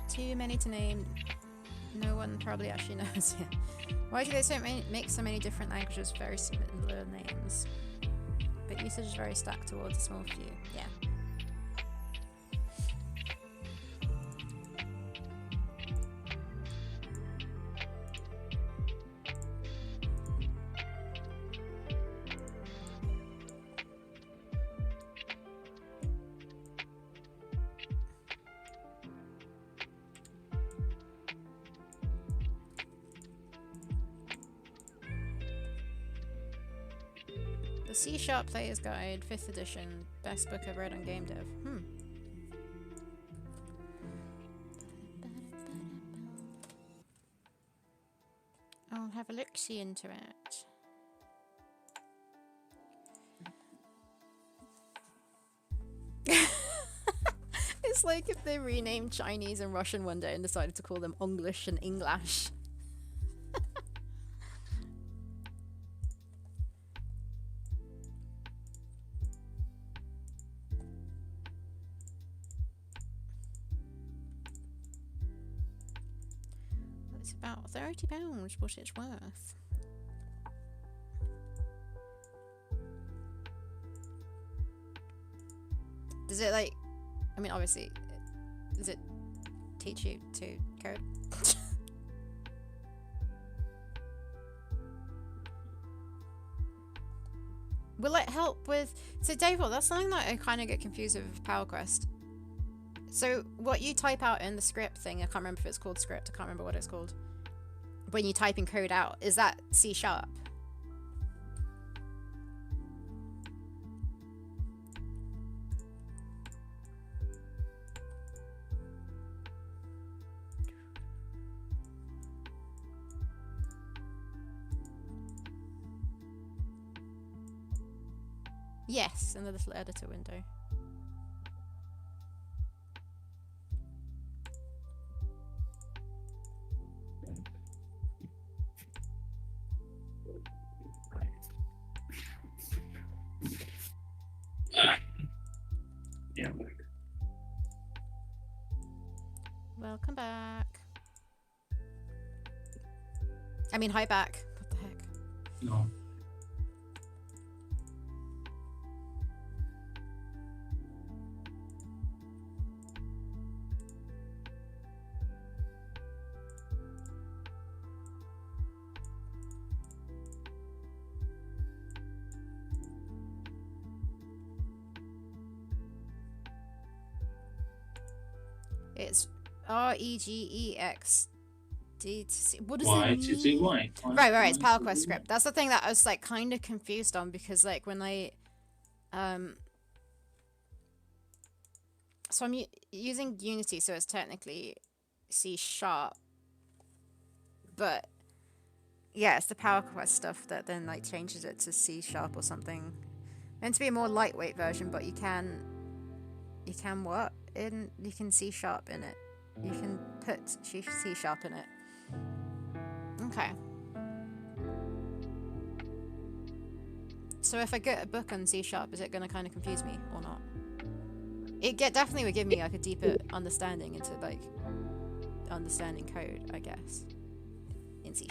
Too many to name. No one probably actually knows yet. Why do they make so many different languages with very similar names? But usage is very stacked towards a small few. Yeah. C# Player's Guide, 5th edition, best book I've read on game dev. I'll have a look-see into it. It's like if they renamed Chinese and Russian one day and decided to call them English and English. It's about £30 what it's worth. Does it like, I mean obviously, does it teach you to code? Will it help with, so Dave, that's something that I kind of get confused with PowerQuest. So what you type out in the script thing, I can't remember if it's called script, I can't remember what it's called. When you type in code out, is that C#? Yes, in the little editor window. Yeah. Welcome back. I mean, hi back. What the heck? No. It's REGEX. What does Why? it mean? Why? Right, it's PowerQuest script. That's the thing that I was like kind of confused on, because like when I so I'm using Unity, so it's technically C#, but yeah, it's the PowerQuest stuff that then like changes it to C# or something. Meant to be a more lightweight version, but you can what? You can C# in it. You can put C# in it. Okay. So if I get a book on C#, is it going to kind of confuse me or not? It definitely would give me like a deeper understanding into like understanding code, I guess, in C#.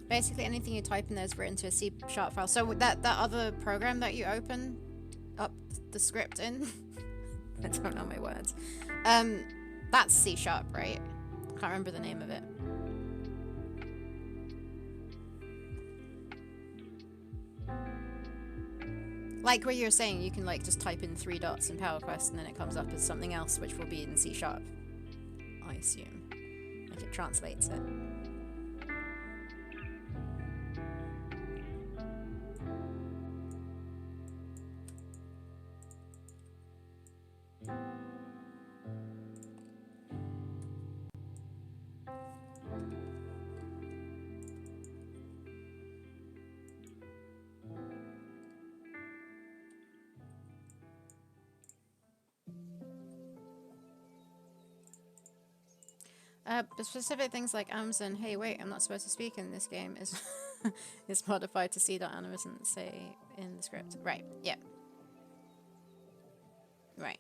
Basically, anything you type in there is written to a C# file. So that other program that you open up the script in, I don't know my words. That's C#, right? Can't remember the name of it. Like what you're saying, you can like just type in 3 dots in PowerQuest and then it comes up as something else, which will be in C#. I assume. Like it translates it. But specific things like Amazon, hey wait, I'm not supposed to speak in this game is is modified to C.Amazon say in the script. Right, yeah. Right.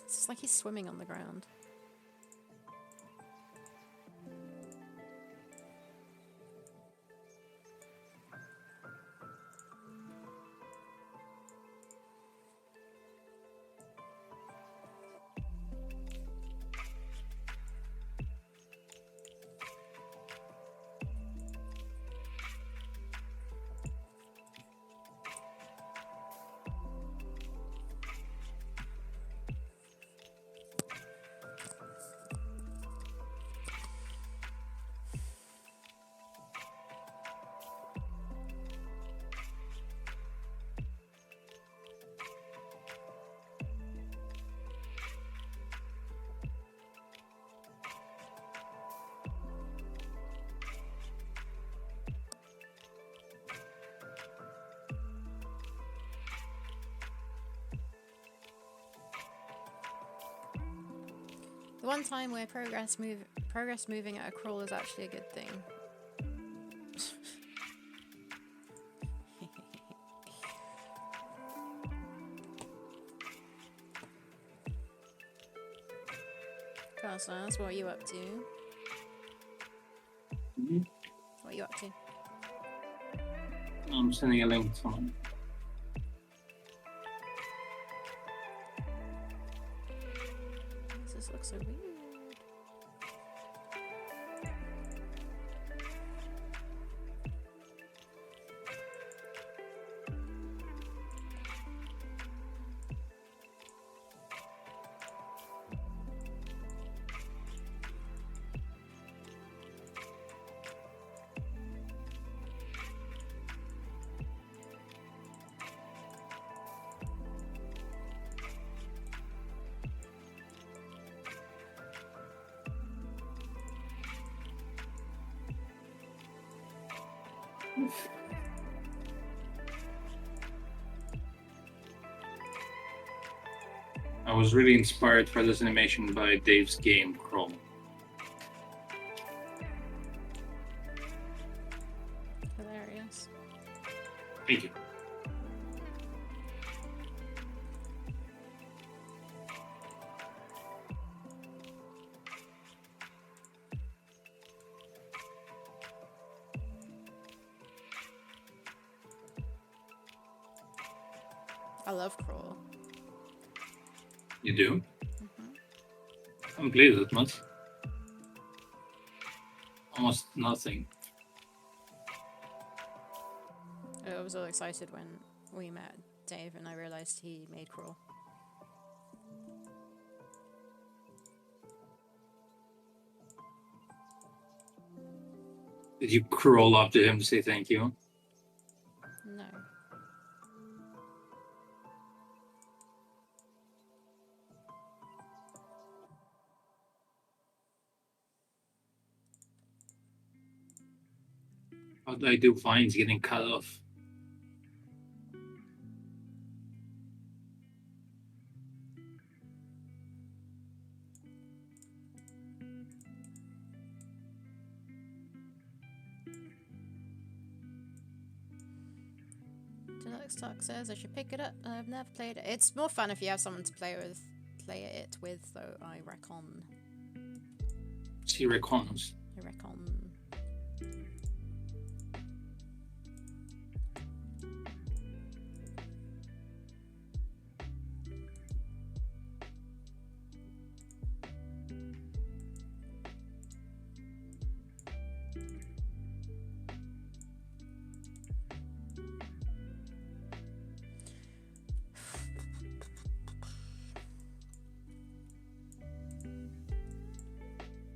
It's just like he's swimming on the ground. The one time where progress moving at a crawl is actually a good thing. Carlos, what are you up to? Mm-hmm. What are you up to? I'm sending a link to someone. This looks so weird. I was really inspired for this animation by Dave's game Crawl. Hilarious. Thank you. I love crawl. You do? Mm-hmm. I haven't played it that much. Almost nothing. I was all excited when we met Dave and I realized he made crawl. Did you crawl up to him to say thank you? No. How do I do vines getting cut off? Deluxe Talk says I should pick it up. I've never played it. It's more fun if you have someone to play it with, though, I reckon. She reckons. I reckon.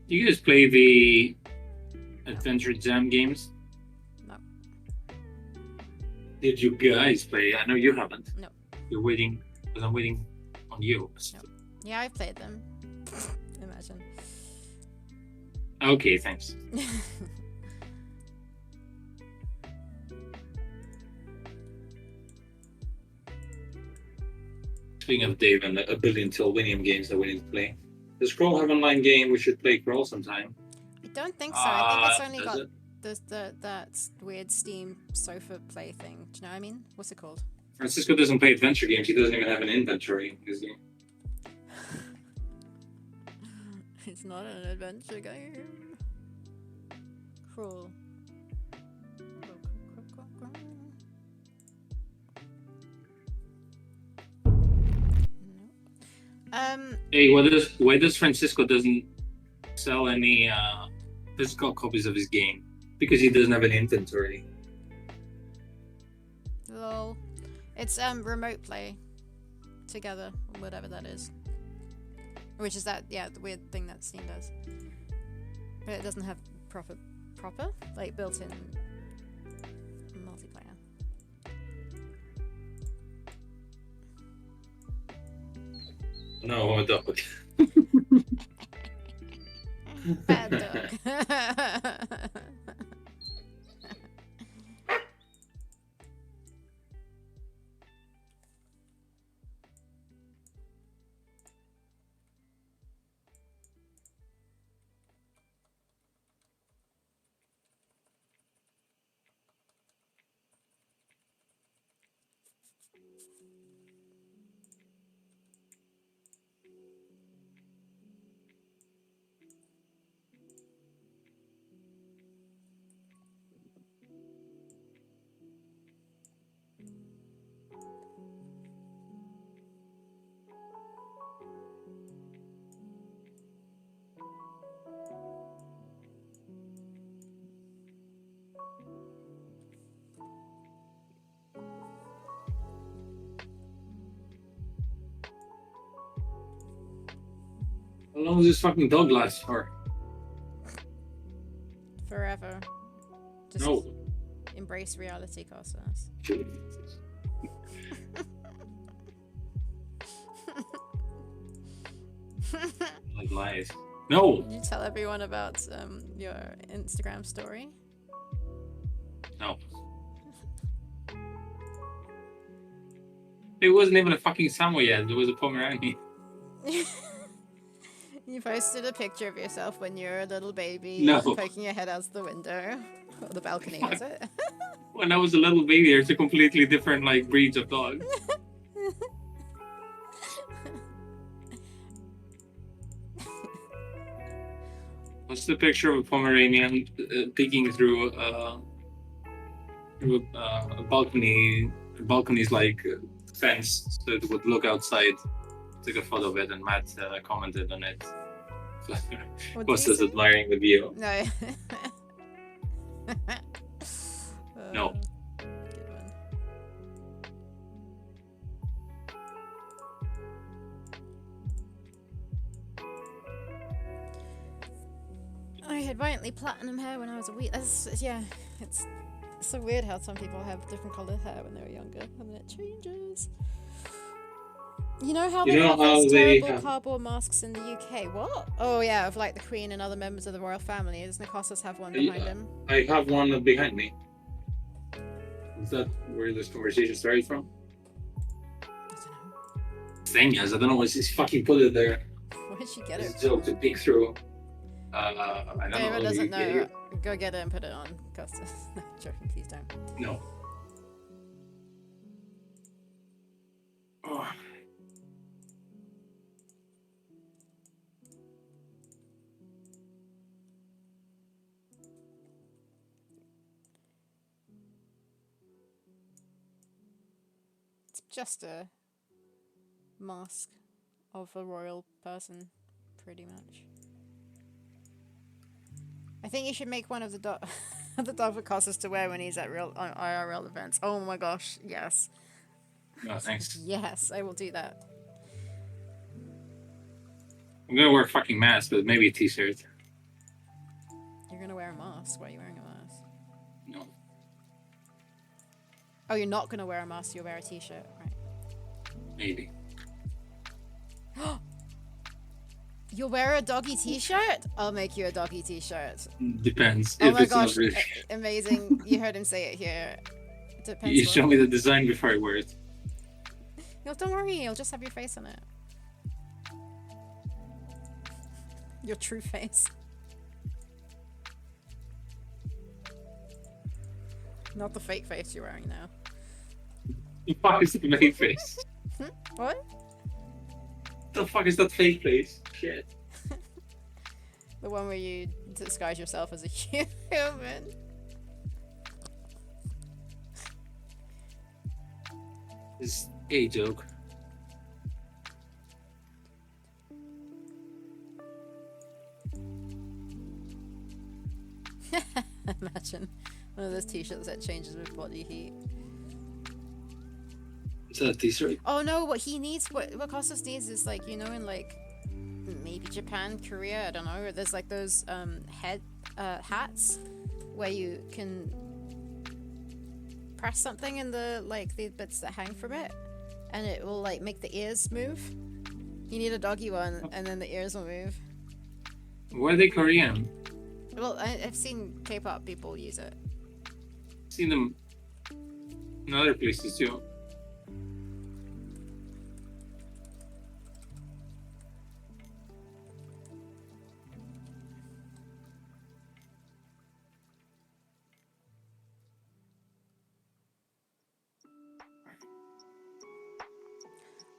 You guys play the Adventure Jam games? No. Did you guys play? I know you haven't. No. You're waiting, because I'm waiting on you. No. Yeah, I've played them. Imagine. Okay, thanks. Speaking of Dave and a billion Tilwinium games that we need to play. Does Crawl have an online game? We should play Crawl sometime. I don't think so. I think it's only does got it? that weird Steam sofa play thing. Do you know what I mean? What's it called? Francisco doesn't play adventure games. He doesn't even have an inventory in his game. It's not an adventure game. Crawl. Hey, why does Francisco doesn't sell any physical copies of his game? Because he doesn't have an inventory. Lol. It's remote play together, whatever that is. Which is that, yeah, the weird thing that Steam does. But it doesn't have proper like built-in multiplayer. No, dog. Bad dog. How long does this fucking dog last for? Forever. Just No. embrace reality, Costas. Like lies. No. Did you tell everyone about your Instagram story? No. It wasn't even a fucking Samoyed. It was a Pomeranian. You posted a picture of yourself when you were a little baby, No. poking your head out the window. Or the balcony, was it? When I was a little baby, there's a completely different like breeds of dog. What's the picture of a Pomeranian peeking through a balcony? The balcony's like fence, so it would look outside. Took a photo of it, and Matt commented on it. Was just admiring the view. No. No. Good one. I had violently platinum hair when I was a wee. Yeah, it's so weird how some people have different coloured hair when they were younger, and then it changes. You know how they have those terrible cardboard masks in the UK? What? Oh yeah, of like the Queen and other members of the royal family. Does Nikosas have one behind him? I have one behind me. Is that where this conversation started from? I don't know. Thing is, I don't know why she's fucking put it there. Where'd she get it? It's a joke to peek through. I don't David know. doesn't know. Go get it and put it on, Costas. No, joking, please don't. No. just a mask of a royal person, pretty much. I think you should make one of the the dog for Costas to wear when he's at on IRL events. Oh my gosh, yes. No, thanks. Yes, I will do that. I'm gonna wear a fucking mask, but maybe a t-shirt. You're gonna wear a mask? Why are you wearing a mask? No. Oh, you're not gonna wear a mask, you'll wear a t-shirt, right? Maybe. You'll wear a doggy t-shirt? I'll make you a doggy t-shirt. Depends. Oh if my it's gosh, not really... amazing. You heard him say it here. Depends. You show me the design before I wear it. No, don't worry, you'll just have your face on it. Your true face. Not the fake face you're wearing now. The fuck is the fake face? What? The fuck is that fake face? Shit. The one where you disguise yourself as a human. It's a joke. Imagine one of those t-shirts that changes with body heat. Is that a t-shirt? Oh no, what he needs, what Costas needs is like, you know, in like maybe Japan, Korea, I don't know, there's like those hats where you can press something in the bits that hang from it and it will like make the ears move. You need a doggy one and then the ears will move. Why are they Korean? Well, I've seen K-pop people use it. I've seen them in other places too.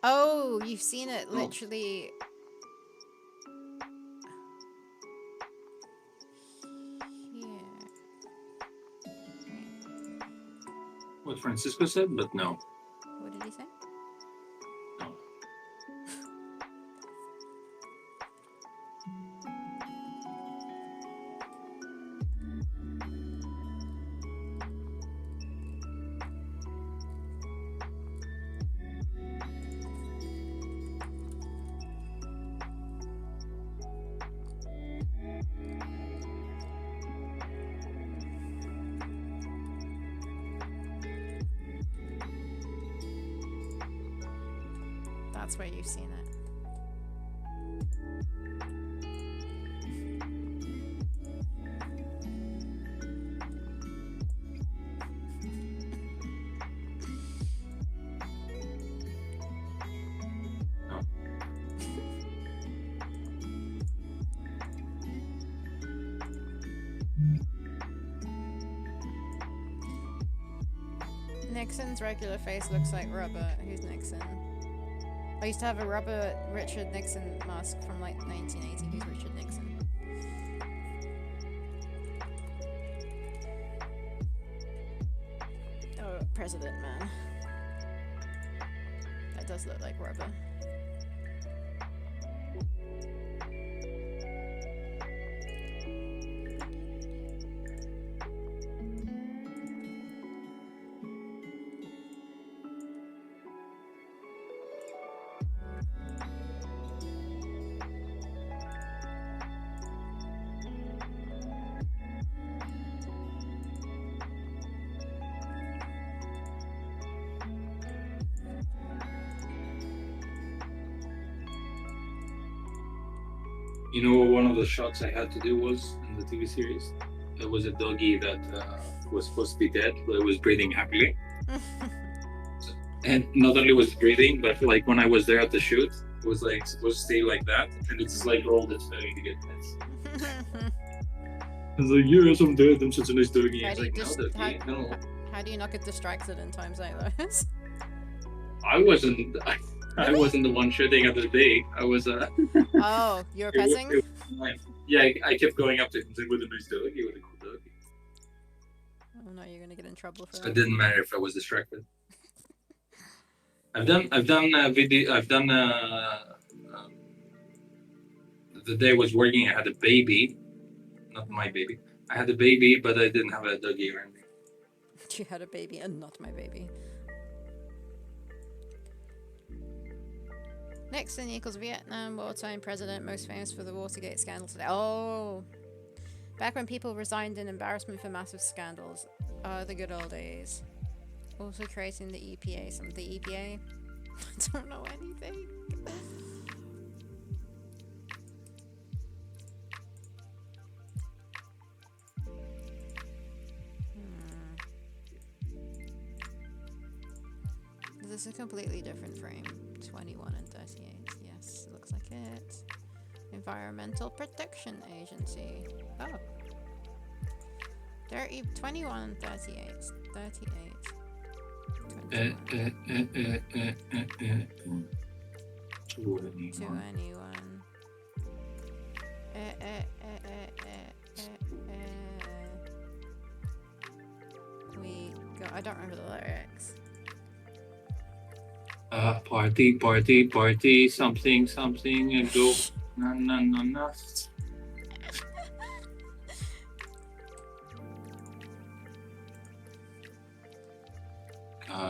Oh, you've seen it literally. What Francisco said, but no. What did he say? No. That's where you've seen it. No. Nixon's regular face looks like rubber. Who's Nixon? I used to have a rubber Richard Nixon mask from like 1980. Who's Richard Nixon? Oh, president man. That does look like rubber. You know what one of the shots I had to do was in the TV series? It was a doggy that was supposed to be dead, but it was breathing happily. And not only was breathing, but like when I was there at the shoot, it was like supposed to stay like that, and it's like rolled its belly to get pets. I was like, yes, I'm dead. I'm such a nice doggy. I was like, no, doggy, no. How do you not get distracted in times like those? I wasn't. I wasn't the one shooting at the day. I was. Oh, you were petting? Yeah, I kept going up to him with a nice doggy, with a cool doggy. Oh no, you're gonna get in trouble for So that. it didn't matter if I was distracted. I've done the day I was working. I had a baby, not my baby. I had a baby, but I didn't have a doggy or anything. You had a baby and not my baby. Nixon equals Vietnam wartime president, most famous for the Watergate scandal today. Oh, back when people resigned in embarrassment for massive scandals. Oh, the good old days. Also creating the EPA. Some of the EPA. I don't know anything. This is a completely different frame. 21 and 38. Yes, looks like it. Environmental Protection Agency. Oh. 21 and 38. 38. 21. To anyone. We go. I don't remember the lyrics. Party, something, and go. No.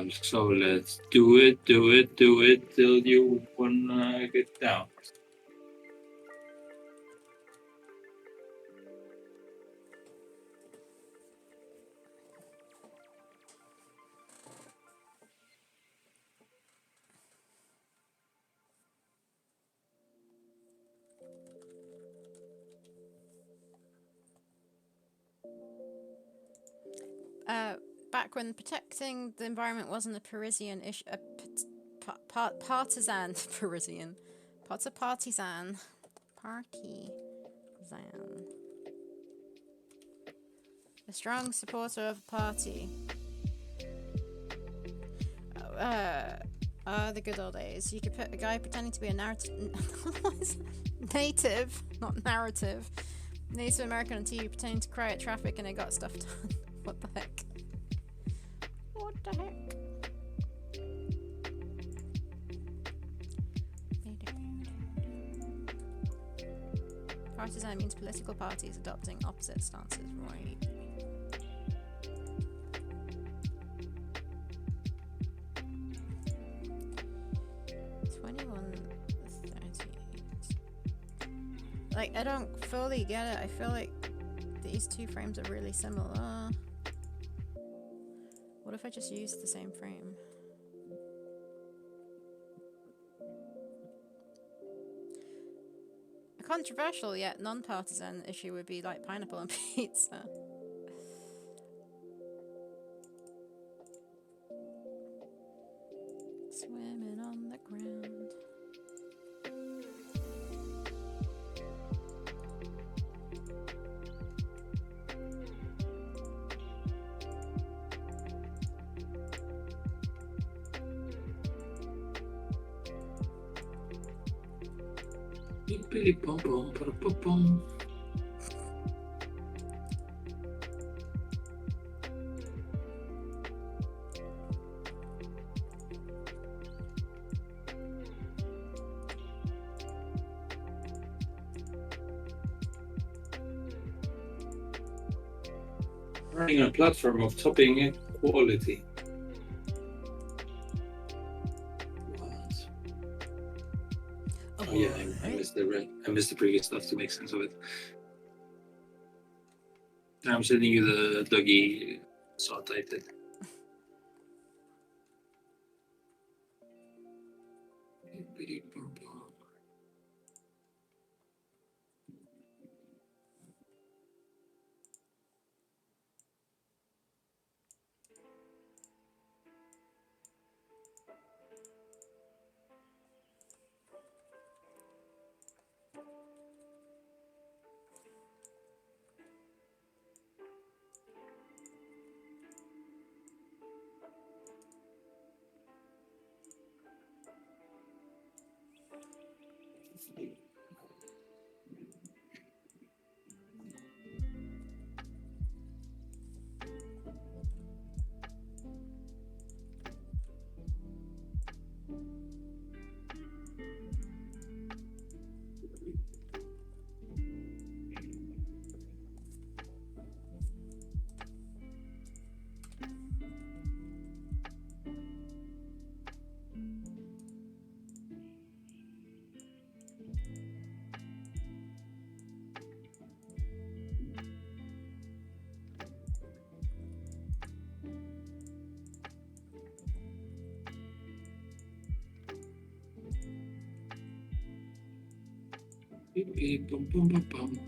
So let's do it till you wanna get down. Back when protecting the environment wasn't a Parisian issue, partisan Parisian, partisan. A strong supporter of a party. The good old days. You could put a guy pretending to be a native, not narrative. Native American on TV pretending to cry at traffic and it got stuff done. What the heck? What the heck? Partisan means political parties adopting opposite stances, right? Like, I don't fully get it. I feel like these two frames are really similar. What if I just used the same frame? A controversial yet non-partisan issue would be like pineapple on pizza. Swimming on the ground. Running a platform of topping quality. What? Oh yeah, I missed the previous stuff to make sense of it. I'm sending you the Dougie saw typed it. Beep, beep, bum, bum, bum, bum.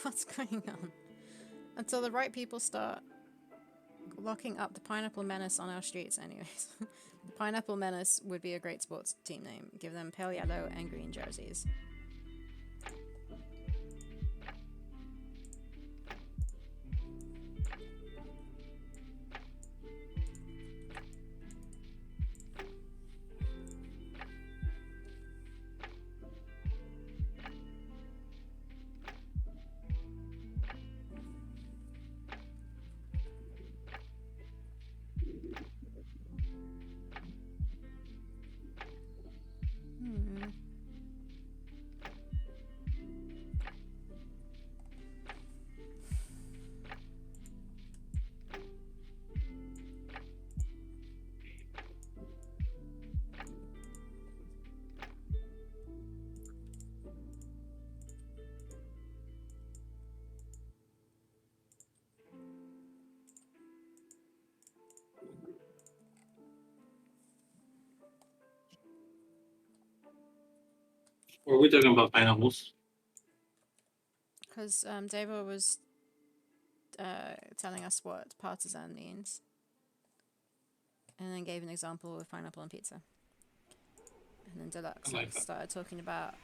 What's going on? Until the right people start locking up the Pineapple Menace on our streets, anyways. The Pineapple Menace would be a great sports team name. Give them pale yellow and green jerseys. Were we talking about pineapples? Because Devo was telling us what partisan means. And then gave an example with pineapple on pizza. And then Deluxe started talking about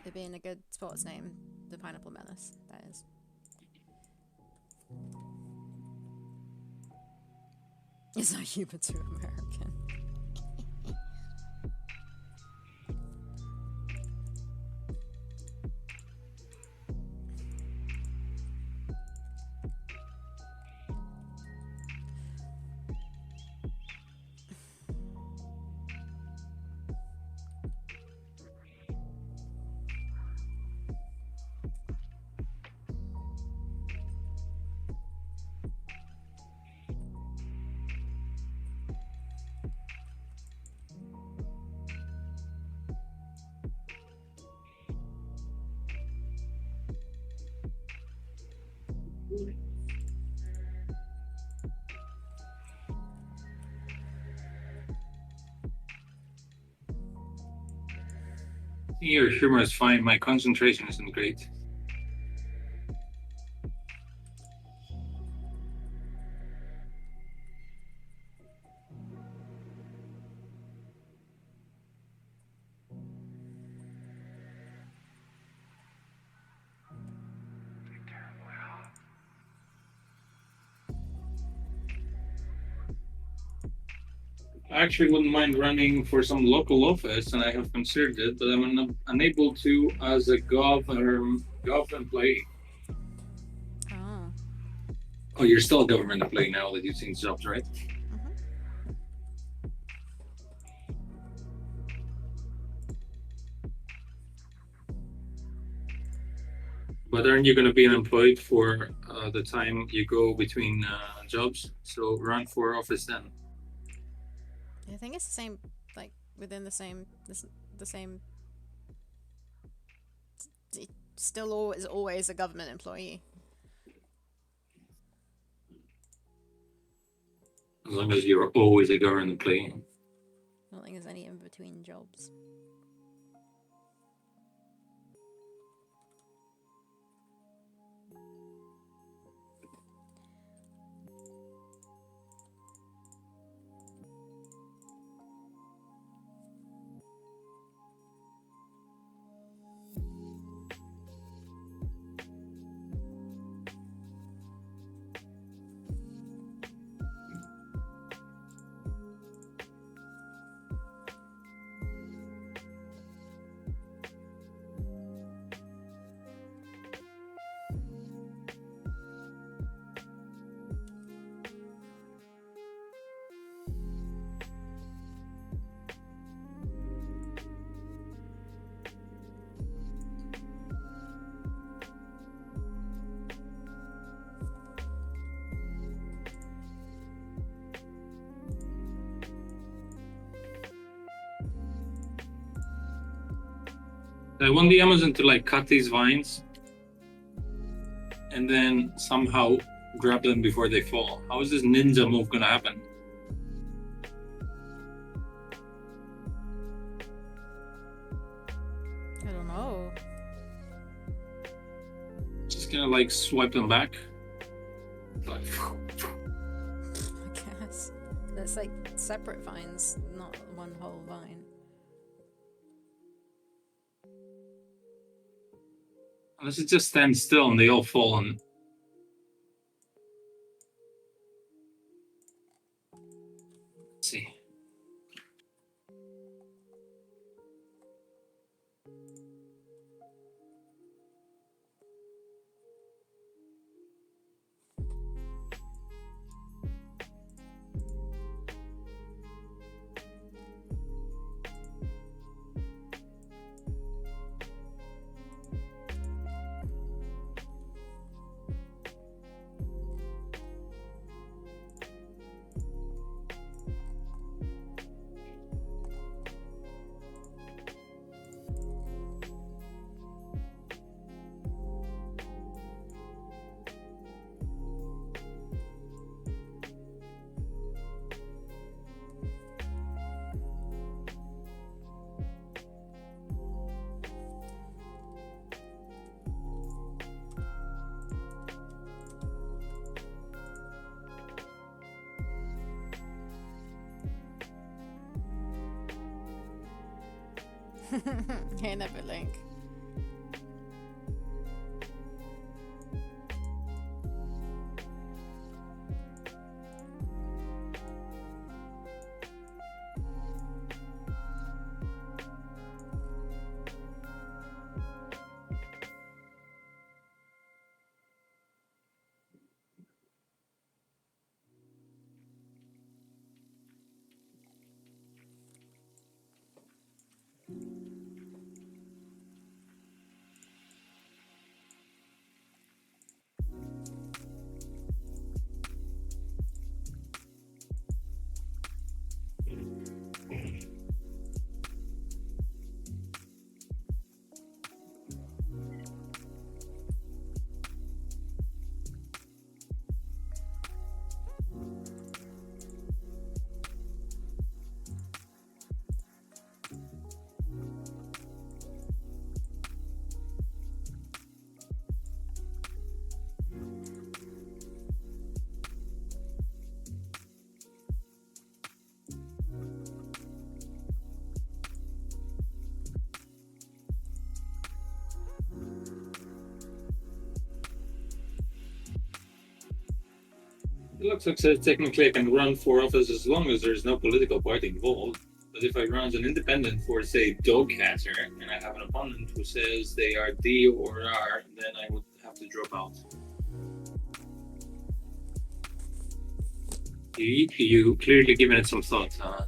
it being a good sports name, the Pineapple Menace, that is. Is that human to American? Your humor is fine. My concentration isn't great. I actually wouldn't mind running for some local office, and I have considered it, but I'm unable to as a gov employee. Oh. Oh, you're still a government employee now that you've seen jobs, right? Mm-hmm. But aren't you going to be unemployed for the time you go between jobs? So run for office then. I think it's the same, like within the same, the same. Still, always a government employee. As long as you're always a government employee. I don't think there's any in between jobs. I want the Amazon to like cut these vines and then somehow grab them before they fall. How is this ninja move gonna happen? I don't know. Just gonna like swipe them back. Like, I guess. That's like separate vines, not one whole vine. unless it just stands still and they all fall on. Let's see. Hey, never link. It looks like technically I can run for office as long as there's no political party involved. But if I run as an independent for, say, dog catcher, and I have an opponent who says they are D or R, then I would have to drop out. You clearly given it some thought, huh?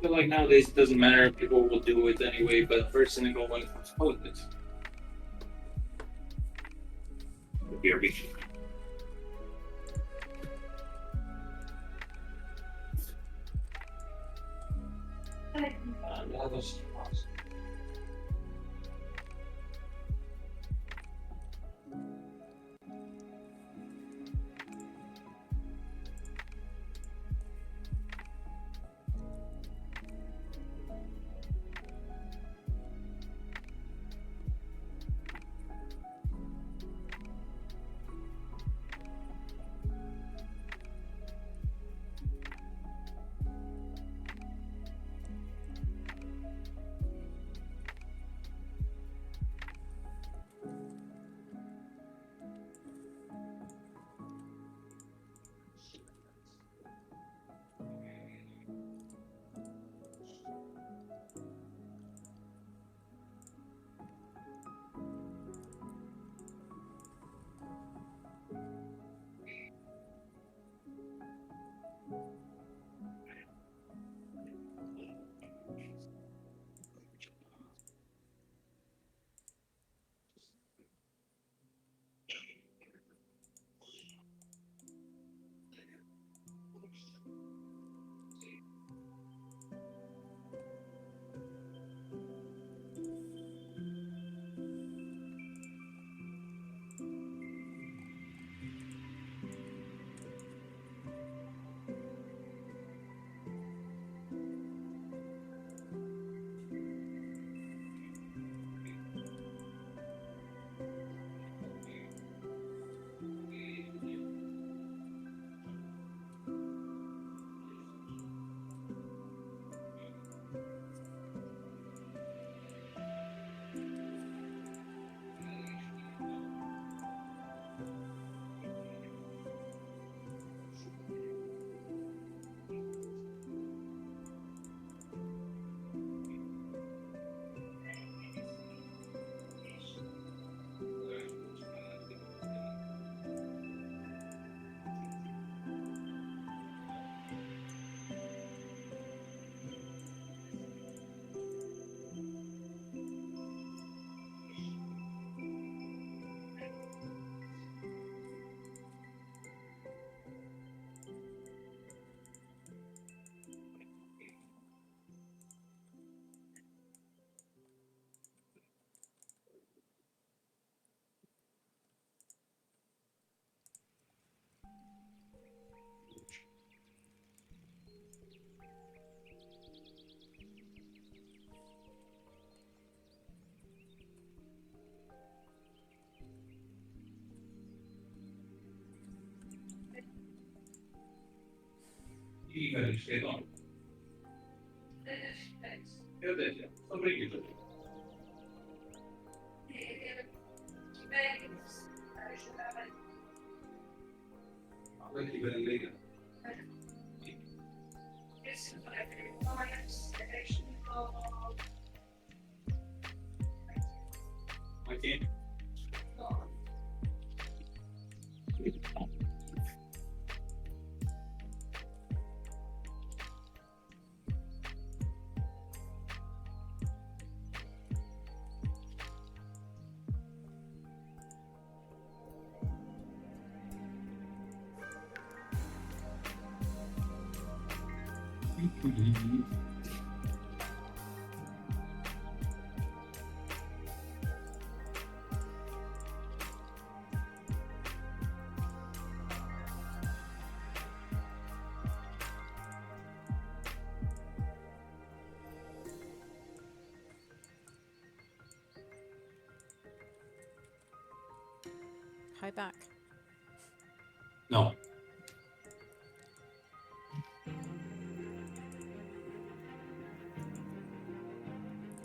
feel like nowadays it doesn't matter. People will do it anyway, but first thing when it comes to politics. The BRB. Okay. Hi back. No.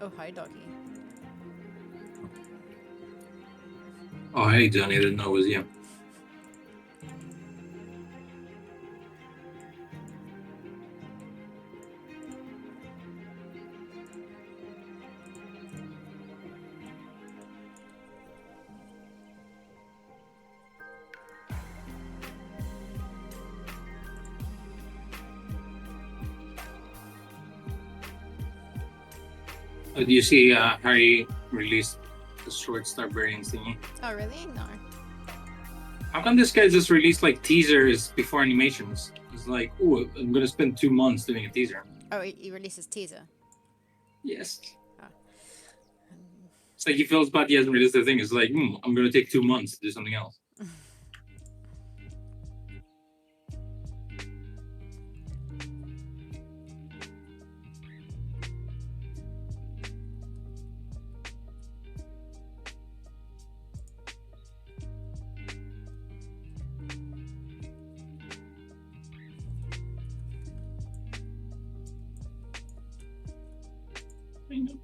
Oh, hi, doggy. Oh, hey, Johnny, I didn't know it was you. Do you see Harry released the short Starbarian thingy? Oh, really? No. How come this guy just released like teasers before animations? It's like, oh, I'm gonna spend 2 months doing a teaser. Oh, he releases teaser. Yes. Oh. It's like he feels bad he hasn't released the thing. It's like, I'm gonna take 2 months to do something else.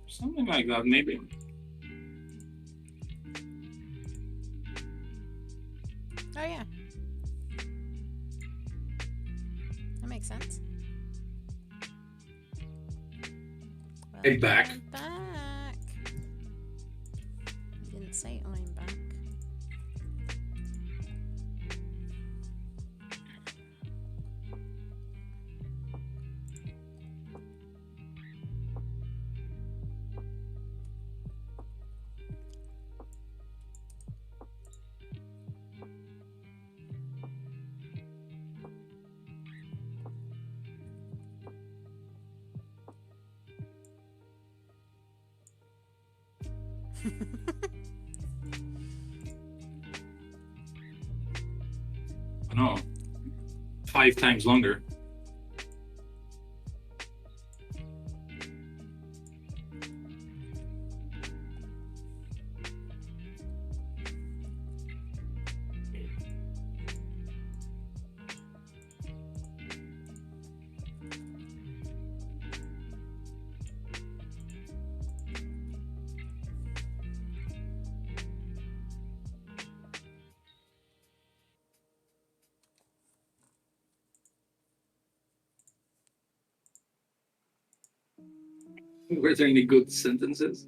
Something like that, maybe. Oh, yeah. That makes sense. I'm back. I'm back. You didn't say I'm back. No. 5 times longer. Were there any good sentences?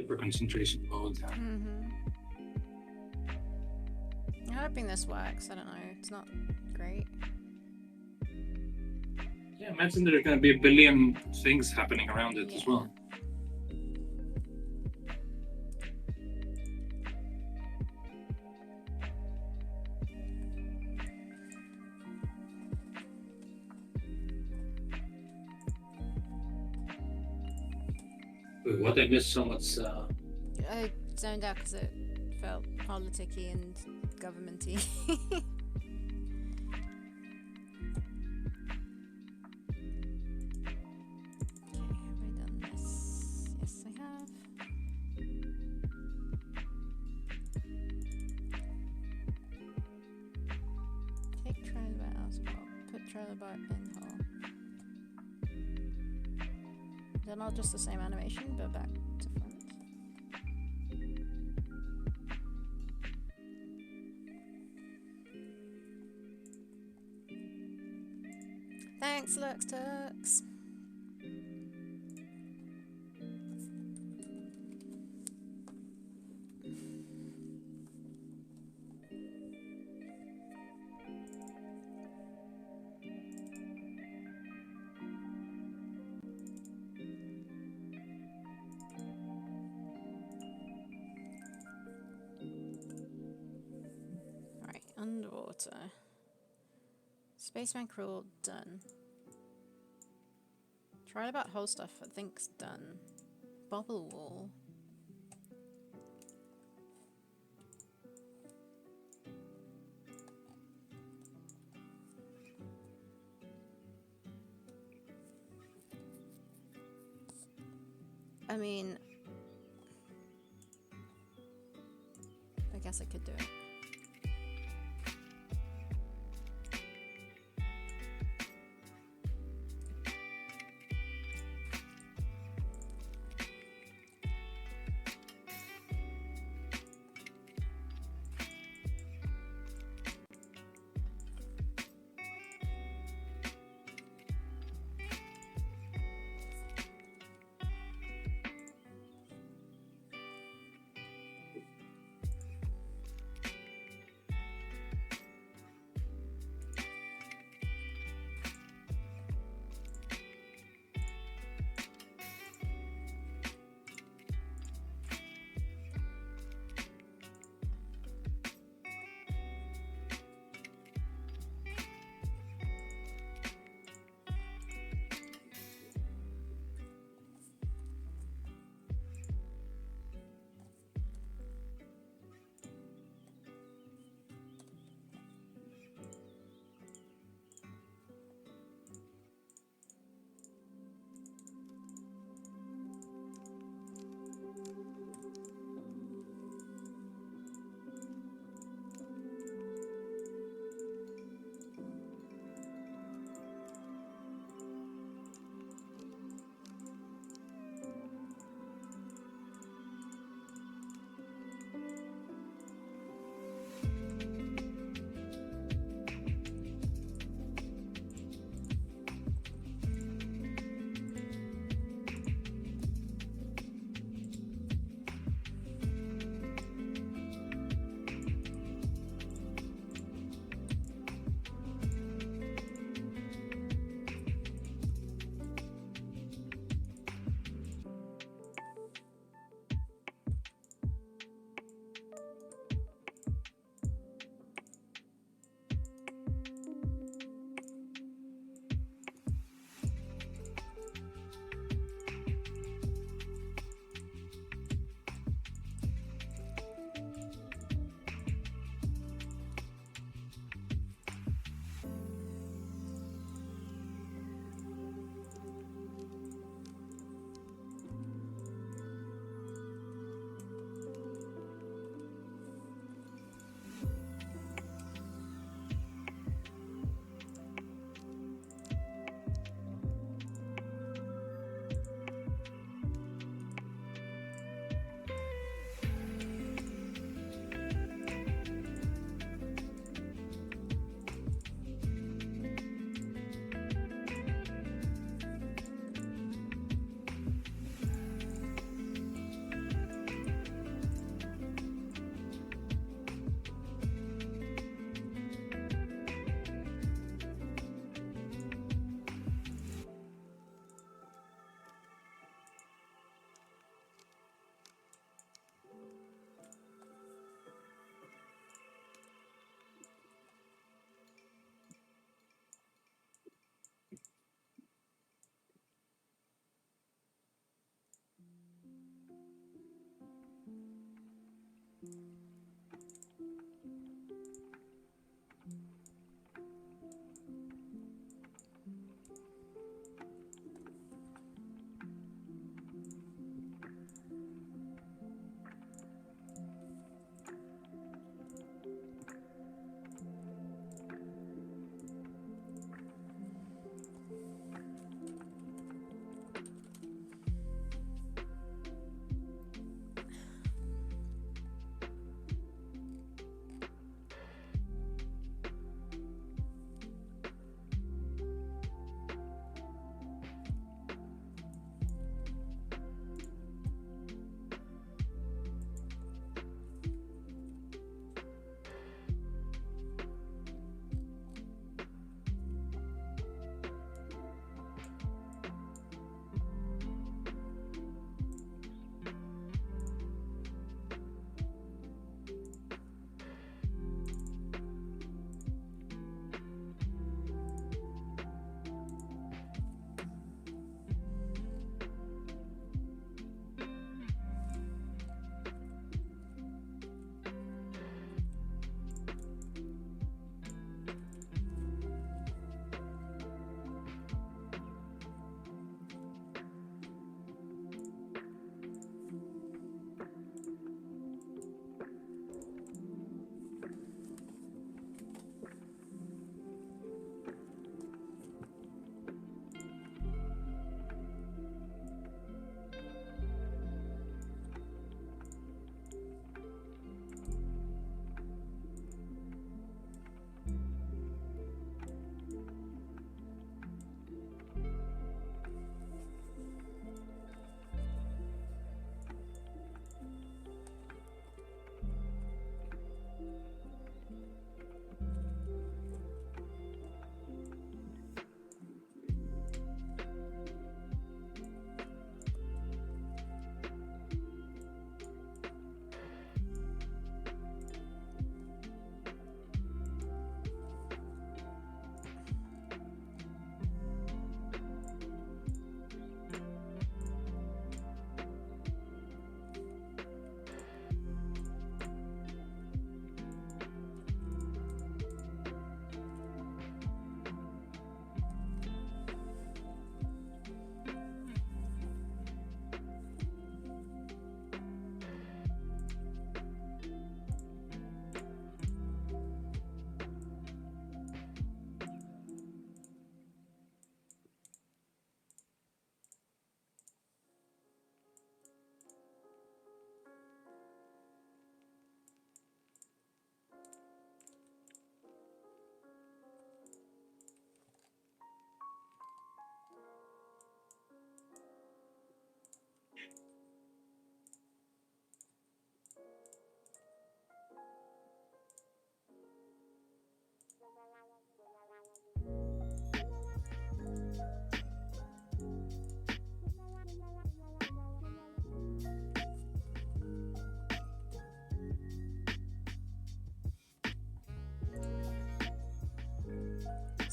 Hyper concentration mode. I'm hoping this works. I don't know. It's not great. Yeah, imagine there are going to be a billion things happening around it as well. Wait, what? I missed so much. I zoned out because it felt politicky and governmenty. They're not just the same animation, but back to front. Thanks, Lux Turks. Underwater. Spaceman Crawl, done. Try about whole stuff, I think's done. Bubble Wall. I mean, I guess I could do it.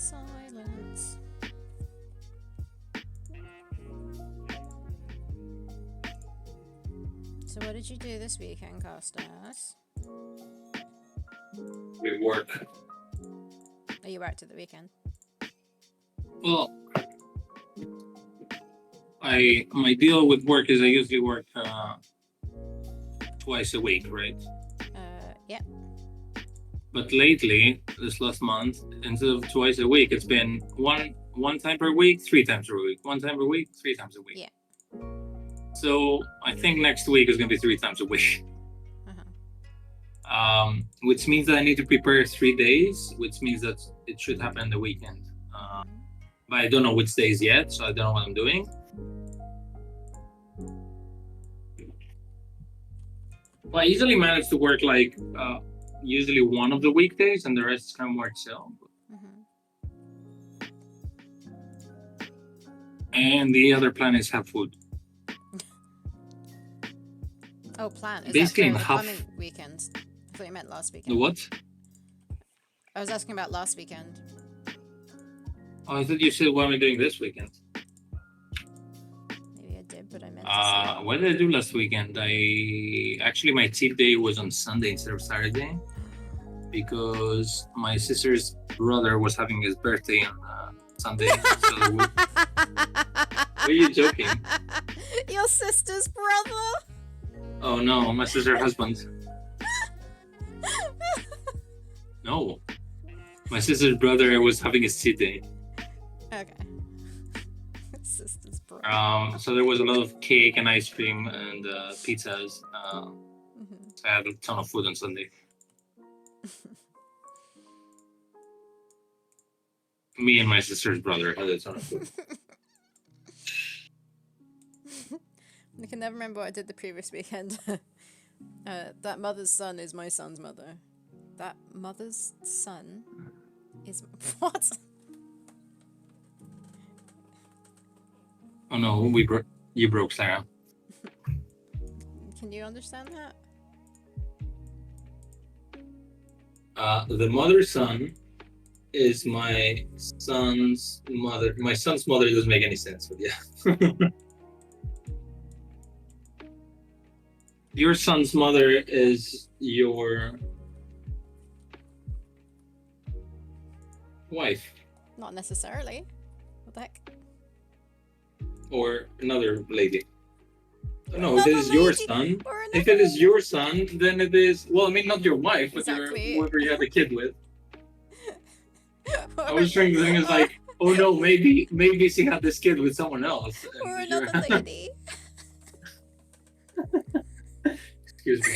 Silence. So what did you do this weekend, Costas? We work. Oh, you worked at the weekend? Well, my deal with work is I usually work twice a week, right? Yeah. But lately, this last month, instead of twice a week, it's been one time per week, 3 times per week. 1 time per week, 3 times a week. Yeah. So I think next week is going to be 3 times a week. Which means that I need to prepare 3 days, which means that it should happen the weekend. But I don't know which days yet, so I don't know what I'm doing. Well, I usually manage to work like usually one of the weekdays, and the rest is kind of more chill. And the other plan is have food. Oh, plan. Is basically that for the half coming weekend? I thought you meant last the weekend. what? I was asking about last weekend. Oh, I thought you said what am I doing this weekend? Maybe I did, but I meant to say. What did I do last weekend? Actually my cheat day was on Sunday instead of Saturday because my sister's brother was having his birthday on Sunday. So are you joking? Your sister's brother? Oh no, my sister's husband. No. My sister's brother was having his cheat day. Okay. Sister's brother. So there was a lot of cake and ice cream and pizzas. So I had a ton of food on Sunday. Me and my sister's brother had a ton of food. I can never remember what I did the previous weekend. That mother's son is my son's mother. That mother's son is... What? Oh no, you broke Sarah. Can you understand that? The mother's son is my son's mother. My son's mother doesn't make any sense, but yeah. Your son's mother is your wife. Not necessarily. What the heck? Or another lady. No, Another if it is your lady, son. or If another it is your son, then it is. Well, I mean, not your wife, but Exactly. whoever you had a kid with. Or- I was trying to think, it's like, oh no, maybe she had this kid with someone else. and or you're- another lady. Excuse me.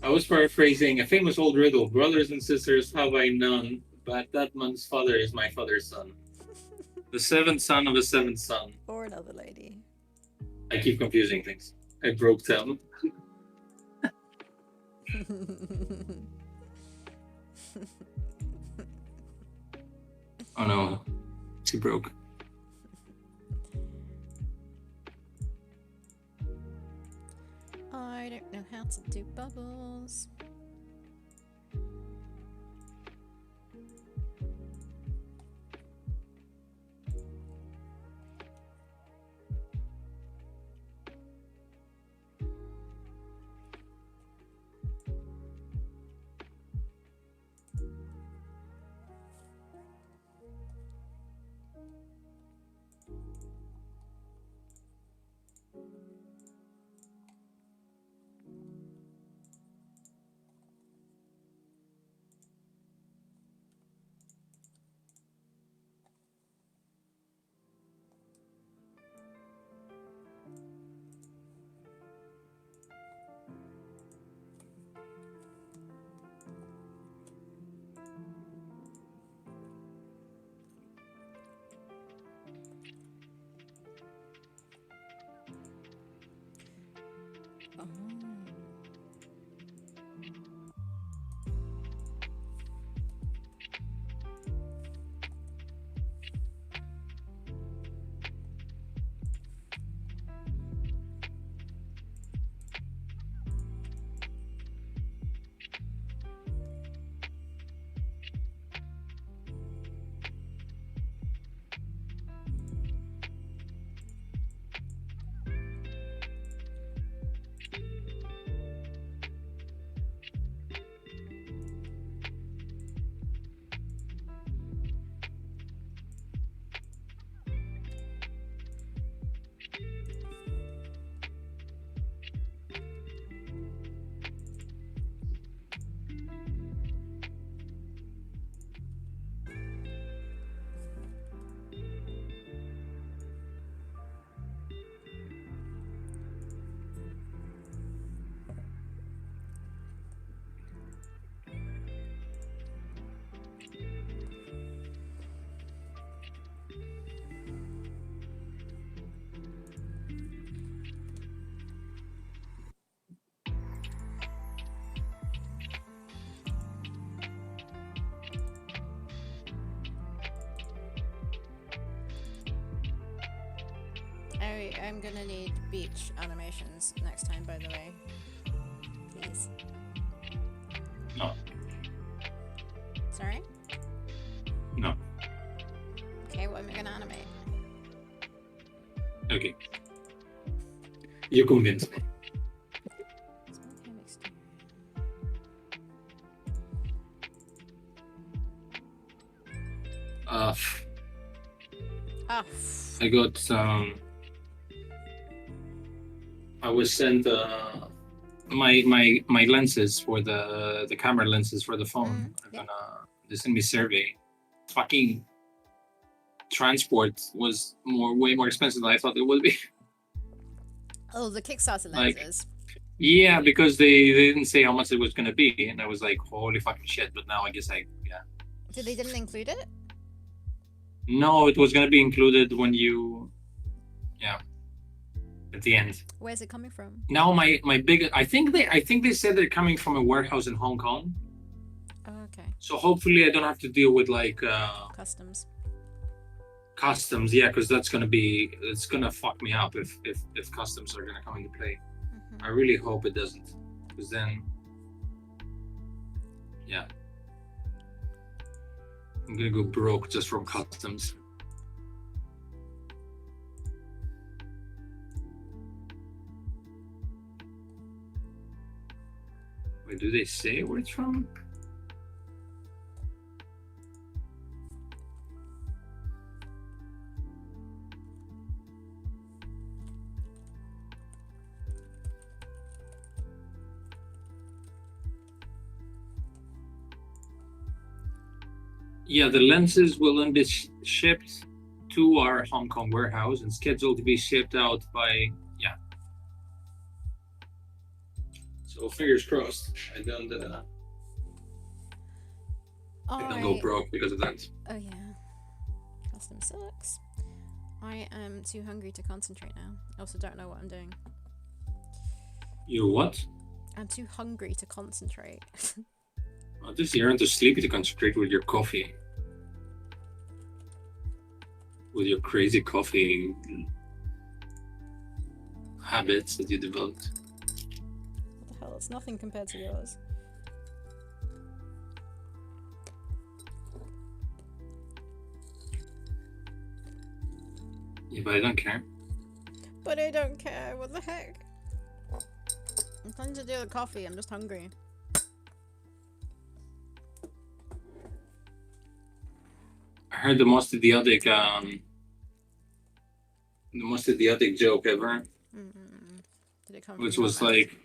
I was paraphrasing a famous old riddle. Brothers and sisters have I none, but that man's father is my father's son. The seventh son of the seventh son. Or another lady. I keep confusing things. I broke them. Oh no, she broke. I don't know how to do bubbles. I am gonna need beach animations next time, by the way. Please. No. Sorry? No. Okay, what am I gonna animate? Okay. You convinced me. Smoking exterior. Ah, I got I was sent my lenses for the camera lenses for the phone. yeah. They sent me survey. Fucking transport was way more expensive than I thought it would be. Oh, the Kickstarter Like- lenses. Yeah, because they didn't say how much it was gonna be, and I was like, holy fucking shit. But now I guess they Didn't include it? No, it was gonna be included when you at the end. Where's it coming from? Now my big I think they said they're coming from a warehouse in Hong Kong. Oh, okay. So hopefully I don't have to deal with like Customs. customs, yeah, because it's gonna fuck me up if customs are gonna come into play. I really hope it doesn't, because then I'm gonna go broke just from customs. Wait, do they say where it's from? Yeah, the lenses will then be shipped to our Hong Kong warehouse and scheduled to be shipped out by So fingers crossed. I don't go broke because of that. Oh yeah. Custom sucks. I am too hungry to concentrate now. I also don't know what I'm doing. You what? I'm too hungry to concentrate. Oh, this you're too sleepy to concentrate with your coffee. With your crazy coffee habits that you developed. What the hell? It's nothing compared to yours. Yeah, but I don't care. But I don't care. What the heck? Nothing to do with coffee. I'm just hungry. I heard the most idiotic joke ever, Did it come which from was your mouth? like,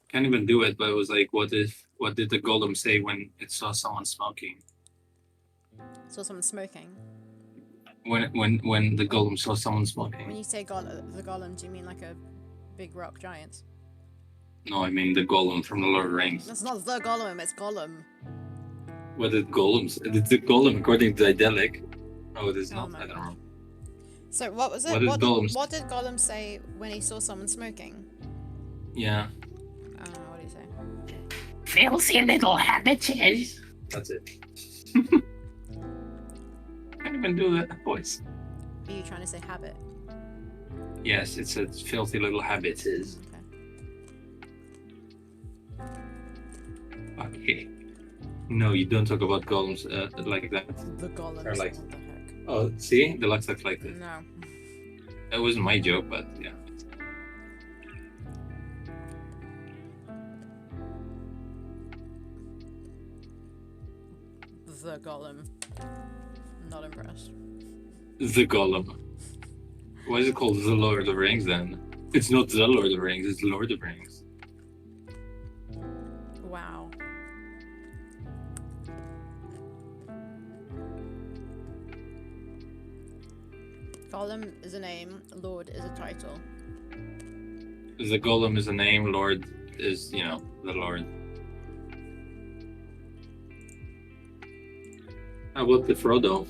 can't even do it, but it was like, what did the golem say when it saw someone smoking? Saw someone smoking. When the golem saw someone When smoking? you say the golem, do you mean like a big rock giant? No, I mean the golem from the Lord of the Rings. That's not the golem. It's Gollum. What did golems? It's the golem according to Idyllic. Oh, it is Oh not. my I don't God. know. So what was it? What did Gollum say when he saw someone smoking? Yeah. What did he say? Filthy little habits. That's it. Can't even do that voice. Are you trying to say habit? Yes, it says filthy little habits. Okay. No, you don't talk about golems like that. The golem. Or like- What the heck? Oh, see? Deluxe looks like this. No. That wasn't my joke, but yeah. The golem. Not impressed. The golem. Why is it called The Lord of the Rings then? It's not The Lord of the Rings, it's Lord of the Rings. Wow. Golem is a name. Lord is a title. The golem is a name, Lord is, the Lord. How about the Frodo?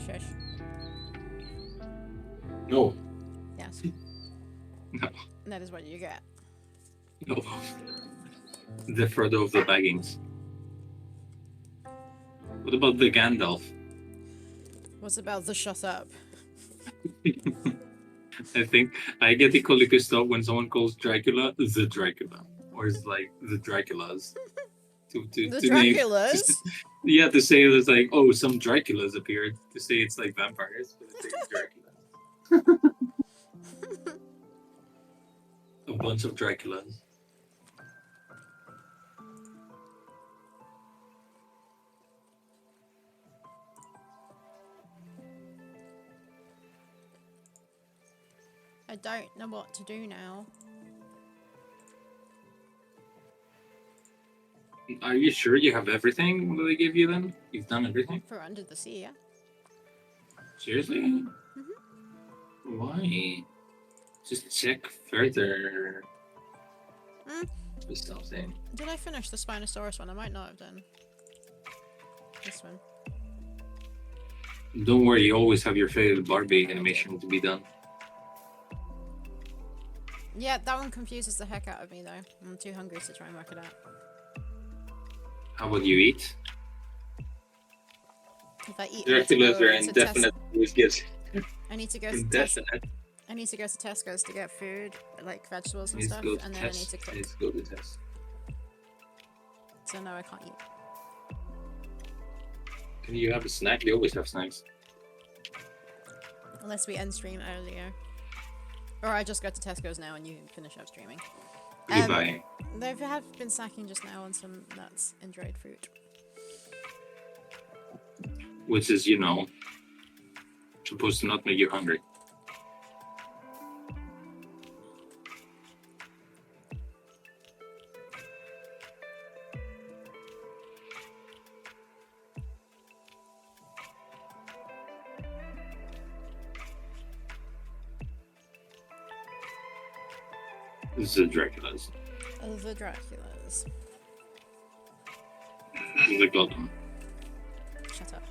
Shush. No. Yes. No. That is what you get. No. The Frodo of the Baggings. What about the Gandalf? What's about the shut up? I think I get equally pissed off when someone calls Dracula the Dracula, or it's like the Draculas. The To name, Draculas? yeah, to say there's like, oh, some Draculas appeared. To say it's like vampires, but it's Dracula. A bunch of Draculas. I don't know what to do now. Are you sure you have everything that they give you then? You've done everything? For Under the Sea, yeah. Seriously? Mm-hmm. Why? Just check further. Mm. Something. Did I finish the Spinosaurus one? I might not have done. This one. Don't worry, you always have your favorite Barbie animation to be done. Yeah, that one confuses the heck out of me though. I'm too hungry to try and work it out. How about you eat? If I eat, Draculas are indefinite. I need to go to Indefinite. I need to go to Tesco's to get food, like vegetables and Let's stuff, go to and then I need test. to cook. Let's go to test. So no, I can't eat. Can you have a snack? They always have snacks. Unless we end stream earlier. Or I just go to Tesco's now and you can finish up streaming. Goodbye. They have been snacking just now on some nuts and dried fruit. Which is, supposed to not make you hungry. The Draculas. The Draculas. The Goblin. Shut up.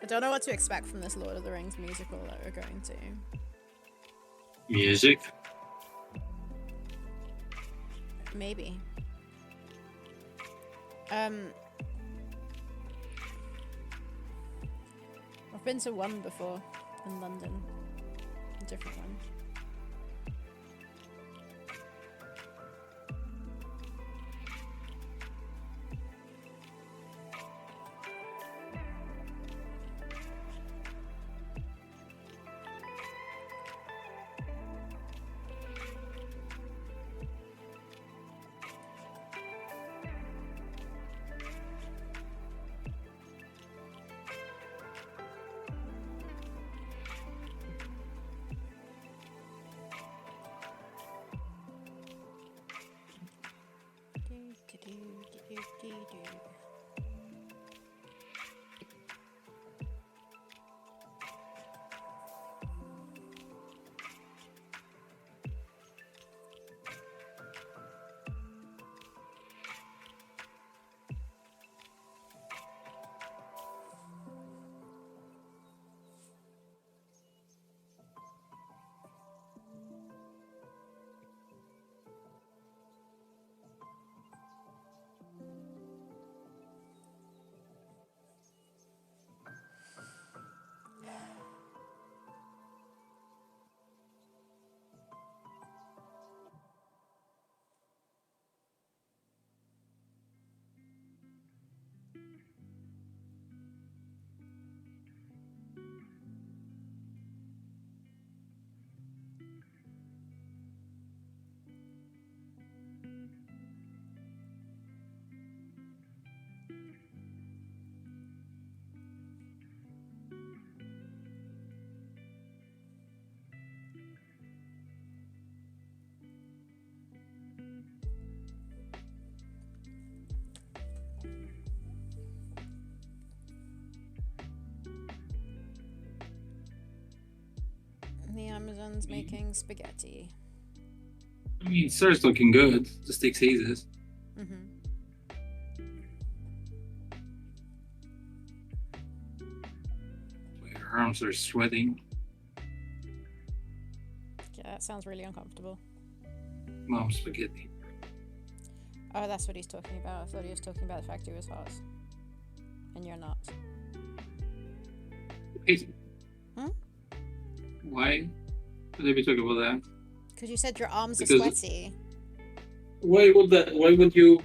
I don't know what to expect from this Lord of the Rings musical that we're going to. Music? Maybe. I've been to one before in London. A different one. The Amazon's making spaghetti. I mean, it starts looking good. Just takes ages. Mm-hmm. Your arms are sweating. Yeah, that sounds really uncomfortable. Mom spaghetti. Oh, that's what he's talking about. I thought he was talking about the fact he was hot. And you're not. Hey, Hmm? why would I be talking about that? Because you said your arms are Because sweaty. why would that? Why would you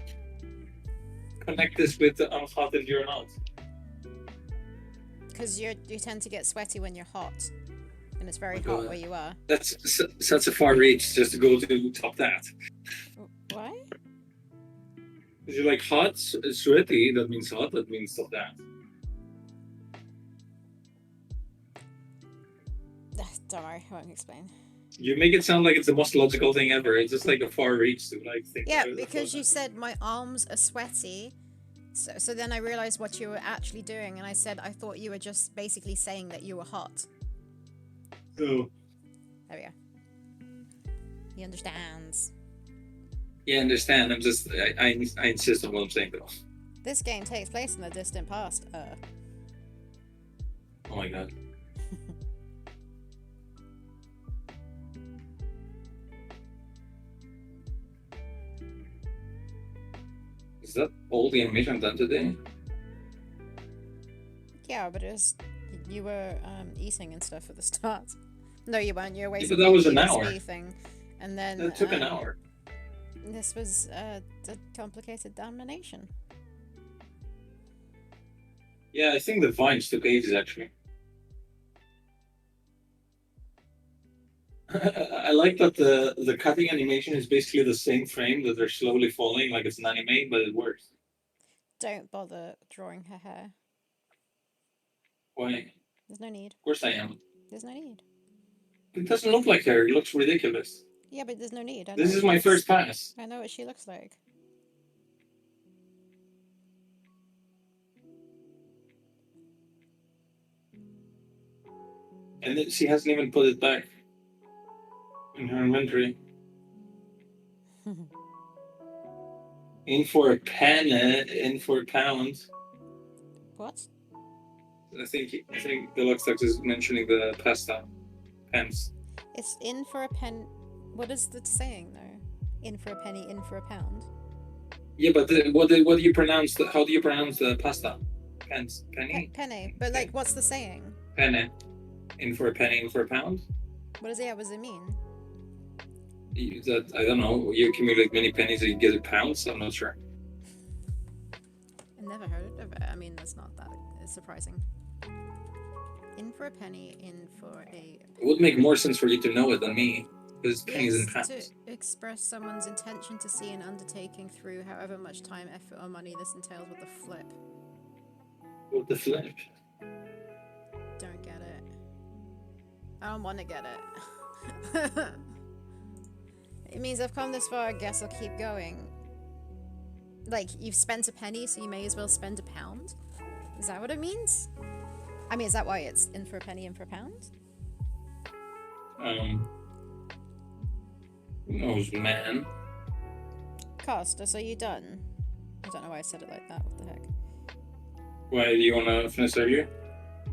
connect this with the I'm hot and you're not? Because you tend to get sweaty when you're hot. And it's very Oh my hot God. where you are. That's such a far reach just to go to top that. Why? If you're like hot, sweaty, that means hot, that means top that. Don't worry, I won't explain. You make it sound like it's the most logical thing ever. It's just like a far reach to like think. Yeah, because you said my arms are sweaty. So then I realized what you were actually doing, and I said I thought you were just basically saying that you were hot. Oh. There we go. He understands. Yeah, I understand. I insist on what I'm saying though. This game takes place in the distant past. Oh my God. Is that all the animation done today? Yeah, but you were eating and stuff at the start. No, you weren't. You were waiting but that was for an the hour. XP thing, and then That took an hour. This was the complicated damnation. Yeah, I think the vines took ages actually. I like that the cutting animation is basically the same frame that they're slowly falling like it's an anime, but it works. Don't bother drawing her hair. Why? There's no need. Of course I am. There's no need. It doesn't look like her. It looks ridiculous. Yeah, but there's no need. This is my first pass. I know what she looks like. And then she hasn't even put it back in her inventory. In for a penny, in for a pound. What? I think Deluxe is mentioning the pasta pens. It's in for a pen. What is the saying though? In for a penny, in for a pound. Yeah, but what do you pronounce? How do you pronounce the pasta? Pens, penny. Penny, but like, what's the saying? Penny. In for a penny, in for a pound. What does it mean? That I don't know. You accumulate many pennies, and you get a pound. So I'm not sure. I've never heard of it. I mean, that's not that surprising. In for a penny, in for a... It would make more sense for you to know it than me, because pennies and pounds. To express someone's intention to see an undertaking through however much time, effort, or money this entails with the flip. With the flip? Don't get it. I don't want to get it. It means I've come this far, I guess I'll keep going. Like, you've spent a penny, so you may as well spend a pound? Is that what it means? I mean, is that why it's in for a penny, in for a pound? Who knows, man? Costa, so you done? I don't know why I said it like that, what the heck. Why, do you want to finish earlier?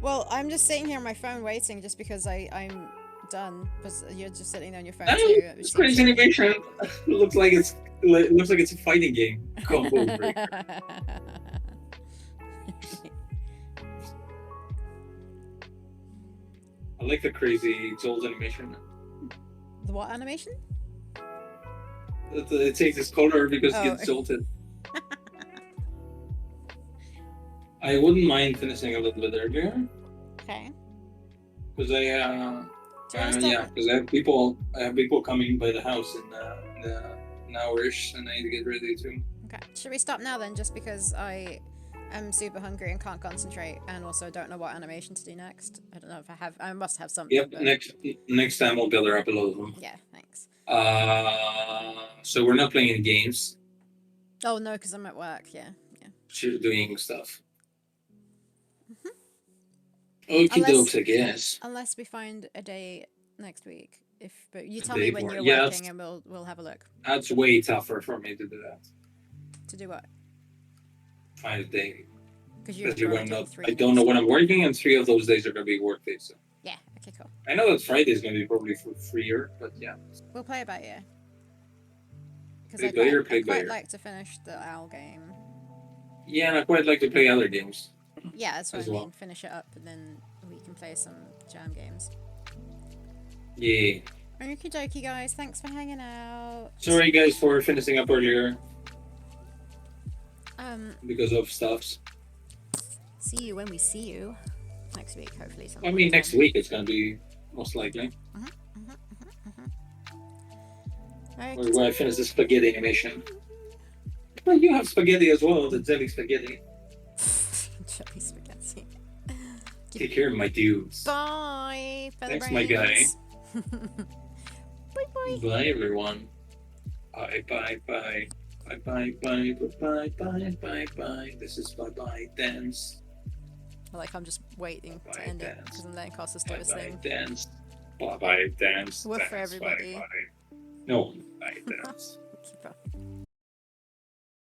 Well, I'm just sitting here on my phone waiting just because I'm done, because you're just sitting there on your phone Hey, too. it's crazy animation. It looks like it's a fighting game. Combo breaker. I like the crazy Joel's animation. The what animation? It takes his color because he gets jolted. I wouldn't mind finishing a little bit earlier. Okay. Because because I have people coming by the house in an hour-ish, and I need to get ready too. Okay. Should we stop now then? Just because I am super hungry and can't concentrate, and also don't know what animation to do next. I don't know if I have. I must have something. Yep. But... Next time I'll gather up a lot of them. Yeah. Thanks. So we're not playing any games. Oh no, because I'm at work. Yeah. She's doing stuff. Okie dokes, I guess. Unless we find a day next week. But you tell me when you're working, and we'll have a look. That's way tougher for me to do that. To do what? Find a day. Because I don't know when I'm working, and 3 of those days are gonna be work days. So. Yeah. Okay. Cool. I know that Friday is gonna be probably freer, but yeah. We'll play it by ear. Because I quite like to finish the OWL game. Yeah, and I quite like to play other games. Yeah, that's what I mean. Finish it up, and then we can play some jam games. Yeah. Okie dokie, guys. Thanks for hanging out. Sorry, guys, for finishing up earlier Um, because of stuffs. see you when we see you next week, hopefully. I mean, next week it's gonna be most likely. Or when I finish the spaghetti animation. Well, you have spaghetti as well, the jelly spaghetti. Jelly spaghetti. Take care, my dudes. Bye. Thanks, my guy. Bye bye. Bye, everyone. Bye, bye, bye. Bye, bye, bye, bye, bye, bye, bye. This is bye bye dance. Like I'm just waiting Bye, to end it dance. because I'm letting Costa do Bye, his bye, thing. dance. Bye, bye, dance. Woof Dance, for everybody. Bye, bye. No, bye, dance. Bye.